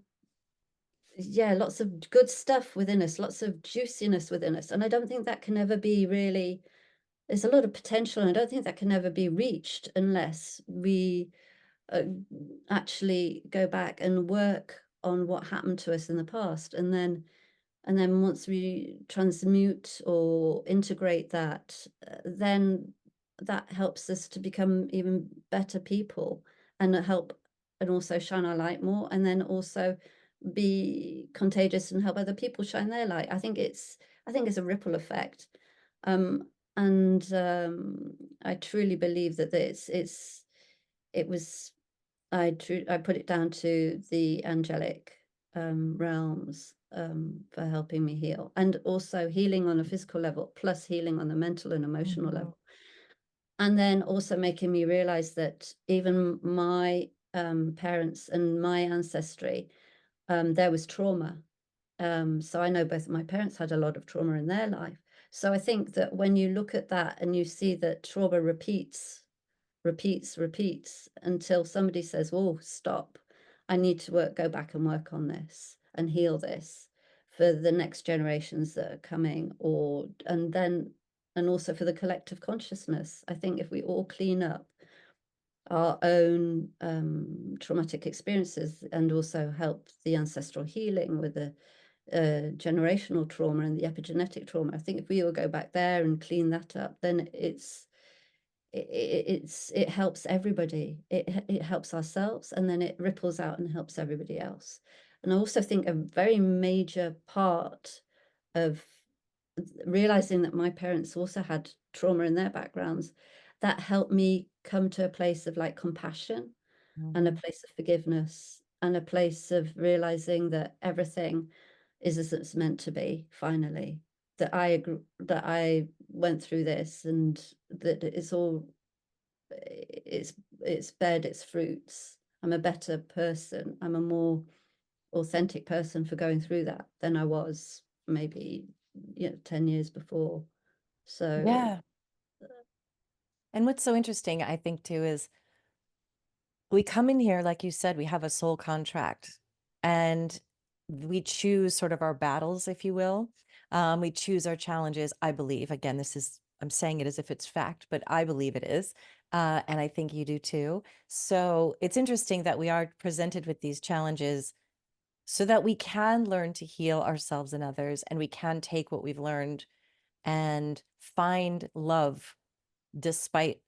lots of good stuff within us, lots of juiciness within us. And I don't think that can ever be really, there's a lot of potential, and I don't think that can ever be reached unless we uh, actually go back and work on what happened to us in the past. And then once we transmute or integrate that, then that helps us to become even better people and help and also shine our light more, and then also be contagious and help other people shine their light. I think it's a ripple effect. Um, and I truly believe that it was I put it down to the angelic realms for helping me heal, and also healing on a physical level, plus healing on the mental and emotional Mhm. level. And then also making me realize that even my parents and my ancestry, there was trauma. So I know both of my parents had a lot of trauma in their life. So I think that when you look at that and you see that trauma repeats until somebody says, "Oh, stop. I need to go back and work on this and heal this for the next generations that are coming," and also for the collective consciousness. I think if we all clean up our own traumatic experiences and also help the ancestral healing with the generational trauma and the epigenetic trauma, I think if we all go back there and clean that up, then it helps everybody. It helps ourselves, and then it ripples out and helps everybody else. And I also think a very major part of realizing that my parents also had trauma in their backgrounds, that helped me come to a place of like compassion and a Mhm. place of forgiveness and a place of realizing that everything is as it's meant to be finally. That I went through this and that it's all it's it's bed, its fruits. I'm a better person. I'm a more authentic person for going through that than I was maybe 10 years before. So Yeah. And what's so interesting, I think, too, is we come in here, like you said, we have a soul contract and we choose sort of our battles, if you will. We choose our challenges, I believe. Again, I'm saying it as if it's fact, but I believe it is. And I think you do too. So it's interesting that we are presented with these challenges so that we can learn to heal ourselves and others, and we can take what we've learned and find love despite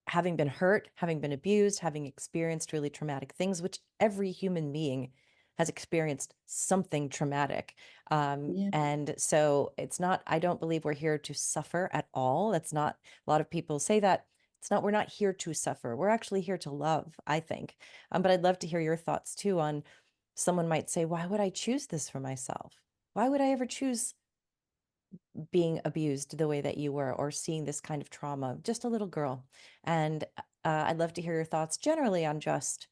having been hurt, having been abused, having experienced really traumatic things, which every human being has experienced something traumatic. yeah, And so it's not, I don't believe we're here to suffer at all. That's not, a lot of people say that. It's not, we're not here to suffer. We're actually here to love, I think. But I'd love to hear your thoughts too on someone might say, why would I choose this for myself? Why would I ever choose being abused the way that you were or seeing this kind of trauma, just a little girl. And I'd love to hear your thoughts generally on just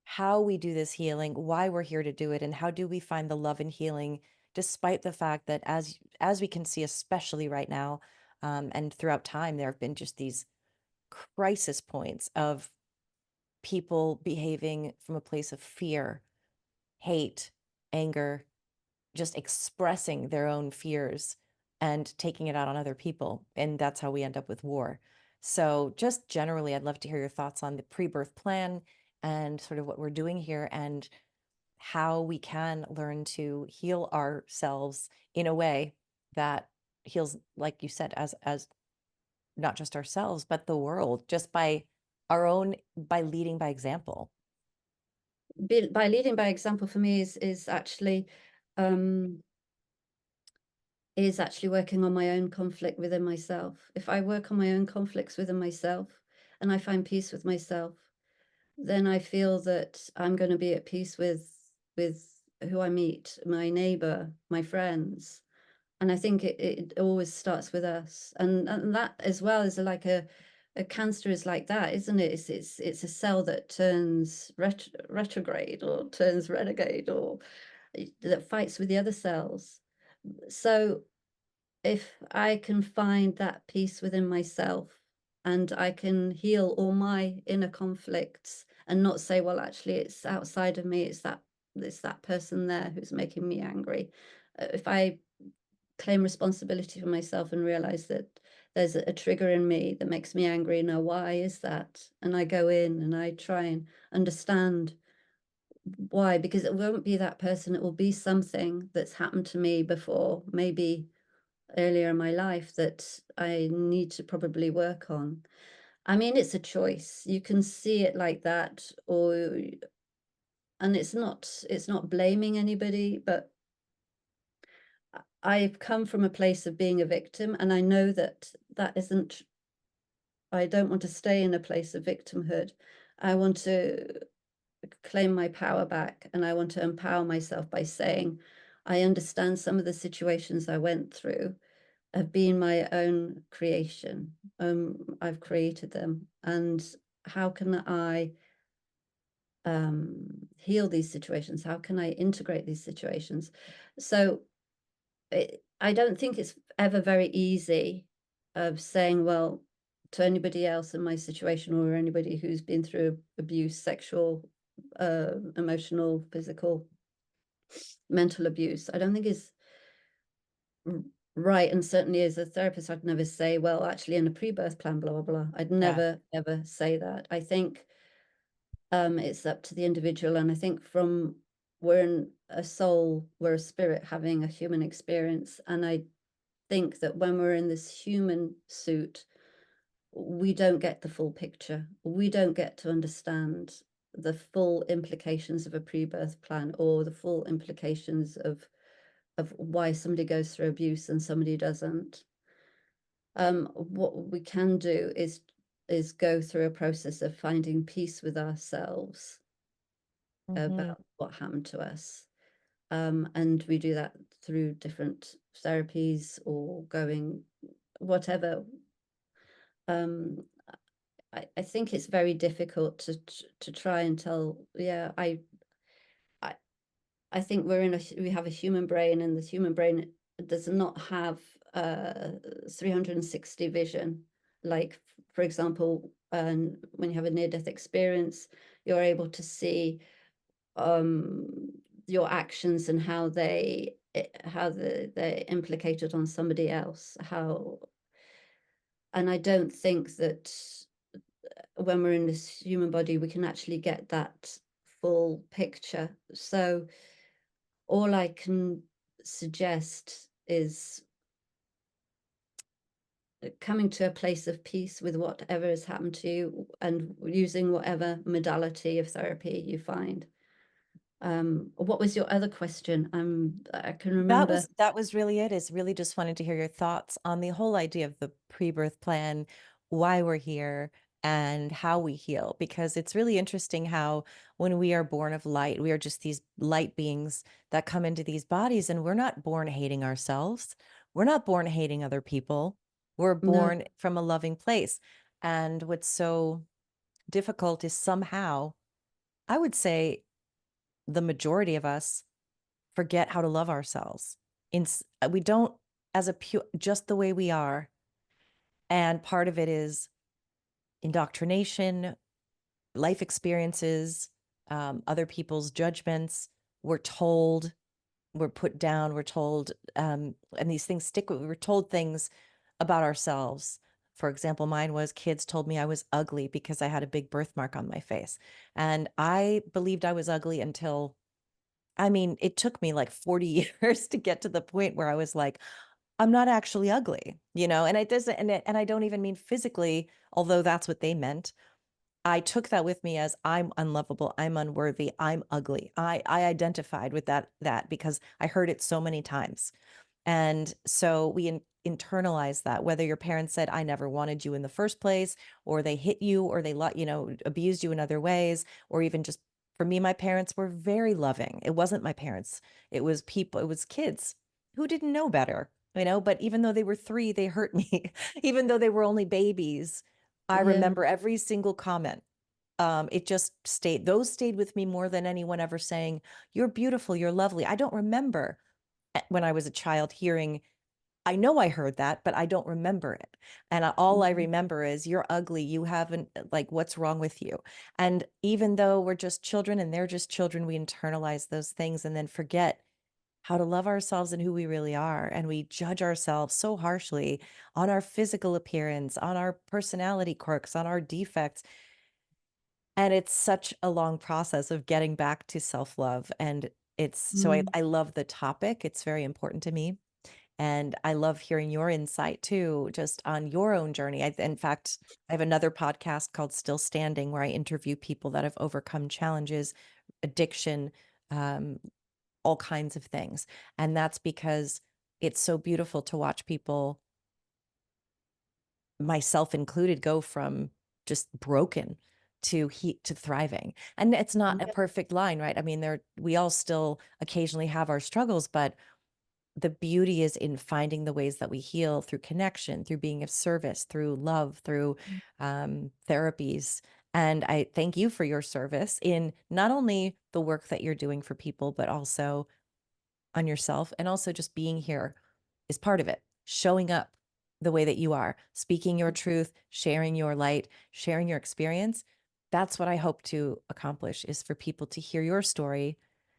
how we do this healing, why we're here to do it, and how do we find the love and healing despite the fact that as we can see, especially right now, and throughout time, there have been just these crisis points of people behaving from a place of fear, hate, anger, just expressing their own fears and taking it out on other people. And that's how we end up with war. So, just generally, I'd love to hear your thoughts on the pre birth plan and sort of what we're doing here and how we can learn to heal ourselves in a way that heals, like you said, as not just ourselves, but the world, just by our own, by leading by example. by leading by example for me um is actually working on my own conflict within myself. If I work on my own conflicts within myself and I find peace with myself, then I feel that I'm going to be at peace with who I meet, my neighbor, my friends. And I think it always starts with us. And that as well is like a cancer is like that, isn't it? It's a cell that turns retrograde or turns renegade or that fights with the other cells. So if I can find that peace within myself and I can heal all my inner conflicts and not say, well, actually, it's outside of me, it's that person there who's making me angry. If I claim responsibility for myself and realize that there's a trigger in me that makes me angry, now why is that? And I go in and I try and understand why, because it won't be that person, it will be something that's happened to me before, maybe earlier in my life that I need to probably work on. I mean, it's a choice. You can see it like that, or and it's not blaming anybody, but I've come from a place of being a victim, and I know that that isn't. I don't want to stay in a place of victimhood. I want to claim my power back, and I want to empower myself by saying, I understand some of the situations I went through have been my own creation. I've created them. And how can I heal these situations? How can I integrate these situations? So I don't think it's ever very easy of saying, well, to anybody else in my situation or anybody who's been through abuse, sexual, emotional, physical, mental abuse. I don't think it's right, and certainly as a therapist, I'd never say, "Well, actually, in a pre-birth plan, blah, blah, blah." I'd Yeah. never, ever say that. I think, it's up to the individual, and I think from we're in a soul, we're a spirit having a human experience, and I think that when we're in this human suit, we don't get the full picture. We don't get to understand the full implications of a pre-birth plan or the full implications of why somebody goes through abuse and somebody doesn't. What we can do is go through a process of finding peace with ourselves Mhm. about what happened to us. And we do that through different therapies or going whatever. Um, I think it's very difficult to try and tell. Yeah, I I think we have a human brain, and the human brain does not have 360 vision. Like, for example, when you have a near-death experience, you're able to see um, your actions and they're implicated on somebody else. And I don't think that when we're in this human body, we can actually get that full picture. So all I can suggest is coming to a place of peace with whatever has happened to you and using whatever modality of therapy you find. What was your other question? I can remember. That was really it, is really just wanted to hear your thoughts on the whole idea of the pre-birth plan, why we're here, and how we heal. Because it's really interesting how when we are born of light, we are just these light beings that come into these bodies, and we're not born hating ourselves. We're not born hating other people. We're No, born from a loving place. And what's so difficult is somehow, I would say the majority of us forget how to love ourselves. We don't, as a pure, just the way we are. And part of it is indoctrination, life experiences, other people's judgments. We're told, we're put down, we're told, and these things stick with, we're told things about ourselves. For example, mine was kids told me I was ugly because I had a big birthmark on my face. And I believed I was ugly until, I mean, it took me like 40 years to get to the point where I was like, I'm not actually ugly, and it doesn't, and I don't even mean physically, although that's what they meant. I took that with me as I'm unlovable, I'm unworthy, I'm ugly. I identified with that because I heard it so many times. And so we internalize that, whether your parents said, I never wanted you in the first place, or they hit you, or they abused you in other ways, or even just for me, my parents were very loving. It wasn't my parents, it was people, it was kids who didn't know better, but even though they were three, they hurt me. Even though they were only babies, I yeah, remember every single comment. It just those stayed with me more than anyone ever saying, you're beautiful, you're lovely. I don't remember when I was a child hearing, I know I heard that, but I don't remember it. And all I mhm, remember is you're ugly. You haven't, like, what's wrong with you? And even though we're just children and they're just children, we internalize those things and then forget how to love ourselves and who we really are. And we judge ourselves so harshly on our physical appearance, on our personality quirks, on our defects. And it's such a long process of getting back to self-love. And mm, I love the topic. It's very important to me. And I love hearing your insight too, just on your own journey. In fact, I have another podcast called Still Standing, where I interview people that have overcome challenges, addiction, um, all kinds of things. And that's because it's so beautiful to watch people, myself included, go from just broken to heat to thriving. And it's not a yeah, perfect line, right? I mean, we all still occasionally have our struggles, but the beauty is in finding the ways that we heal through connection, through being of service, through love, through therapies. And I thank you for your service in not only the work that you're doing for people, but also on yourself. And also just being here is part of it. Showing up the way that you are, speaking your truth, sharing your light, sharing your experience. That's what I hope to accomplish, is for people to hear your story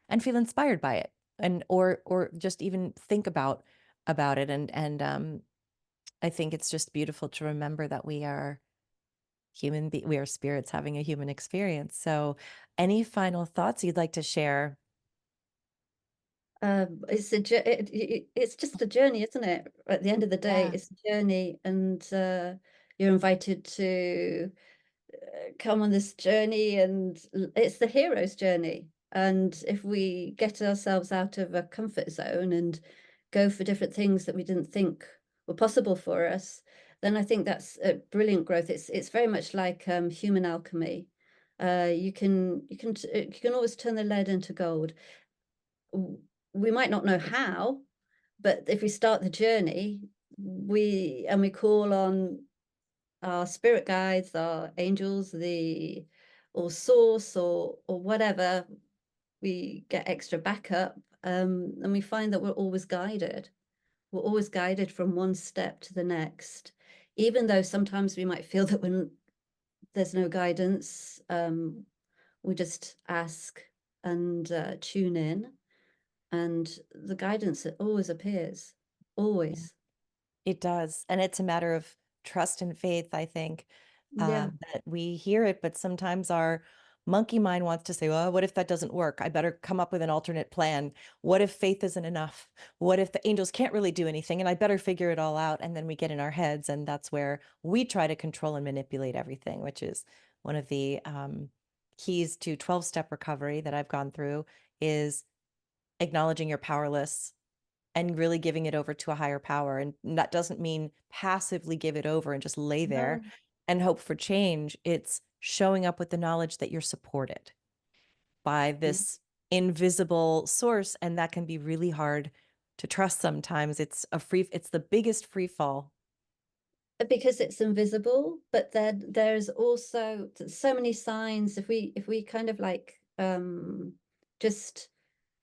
and feel inspired by it, and or just even think about it. And I think it's just beautiful to remember that we are we are spirits having a human experience. So any final thoughts you'd like to share? it's just a journey, isn't it? At the end of the day, Yeah. it's a journey, and you're invited to come on this journey, and it's the hero's journey. And if we get ourselves out of a comfort zone and go for different things that we didn't think were possible for us, then I think that's a brilliant growth. It's very much like human alchemy. You can always turn the lead into gold. W- We might not know how, but if we start the journey, we call on our spirit guides, our angels, the or source or whatever, we get extra backup, and we find that we're always guided. We're always guided from one step to the next, even though sometimes we might feel that there's no guidance. We just ask and tune in, and the guidance always appears, Yeah. always. It does. And it's a matter of trust and faith, I think, Yeah, that we hear it, but sometimes our monkey mind wants to say, well, what if that doesn't work? I better come up with an alternate plan. What if faith isn't enough? What if the angels can't really do anything and I better figure it all out? And then we get in our heads, and that's where we try to control and manipulate everything, which is one of the keys to 12-step recovery that I've gone through is acknowledging you're powerless and really giving it over to a higher power. And that doesn't mean passively give it over and just lay there no, and hope for change. It's showing up with the knowledge that you're supported by yeah. this invisible source. And that can be really hard to trust sometimes. It's the biggest free fall. Because it's invisible, but then there's also so many signs. If we kind of like just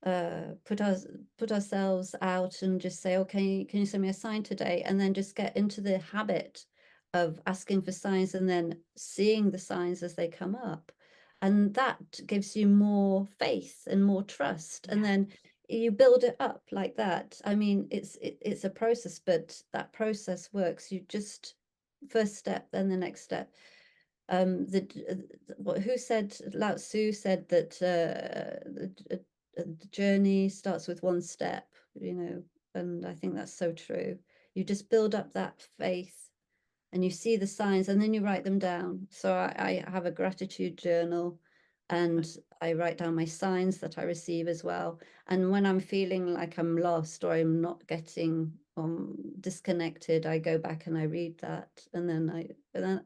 put us put ourselves out and just say, okay, can you send me a sign today, and then just get into the habit of asking for signs and then seeing the signs as they come up, and that gives you more faith and more trust, and Yeah. then you build it up like that. I mean, it's a process, but that process works. You just first step, then the next step. Who said, Lao Tzu said that the journey starts with one step, and I think that's so true. You just build up that faith and you see the signs and then you write them down. So I have a gratitude journal and I write down my signs that I receive as well. And when I'm feeling like I'm lost or I'm not getting disconnected, I go back and I read that, and then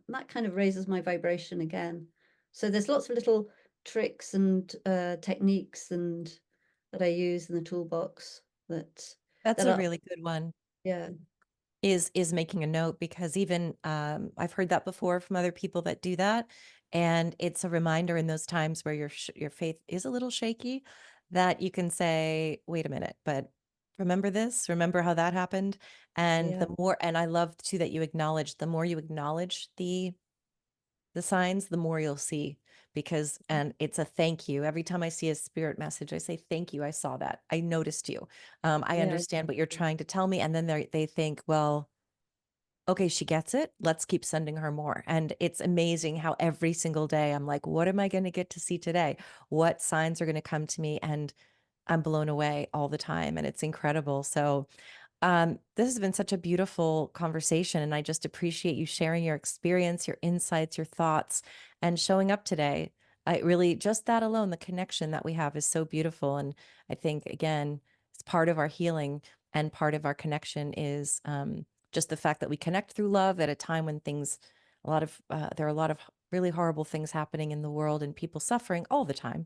that kind of raises my vibration again. So there's lots of little tricks and techniques and that I use in the toolbox that That's that a are really good one. yeah, Is making a note, because even I've heard that before from other people that do that, and it's a reminder in those times where your faith is a little shaky, that you can say, "Wait a minute, but remember this? Remember how that happened?" And yeah, and I love too that you acknowledge, the more you acknowledge the signs, the more you'll see, because and it's a thank you. Every time I see a spirit message, I say, "Thank you. I saw that. I noticed you. I yeah. understand what you're trying to tell me." And then they think, well, okay, she gets it. Let's keep sending her more. And it's amazing how every single day I'm like, what am I going to get to see today? What signs are going to come to me? And I'm blown away all the time. And it's incredible. So, this has been such a beautiful conversation. And I just appreciate you sharing your experience, your insights, your thoughts, and showing up today. I really, just that alone, the connection that we have is so beautiful. And I think, again, it's part of our healing, and part of our connection is just the fact that we connect through love at a time when there are a lot of really horrible things happening in the world and people suffering all the time.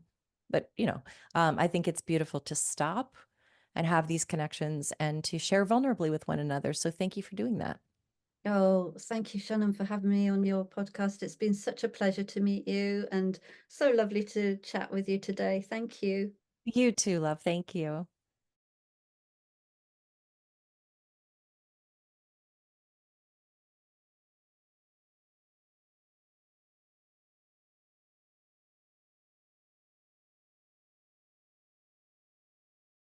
But, I think it's beautiful to stop and have these connections and to share vulnerably with one another. So thank you for doing that. Oh, thank you, Shannon, for having me on your podcast. It's been such a pleasure to meet you and so lovely to chat with you today. Thank you. You too, love. Thank you.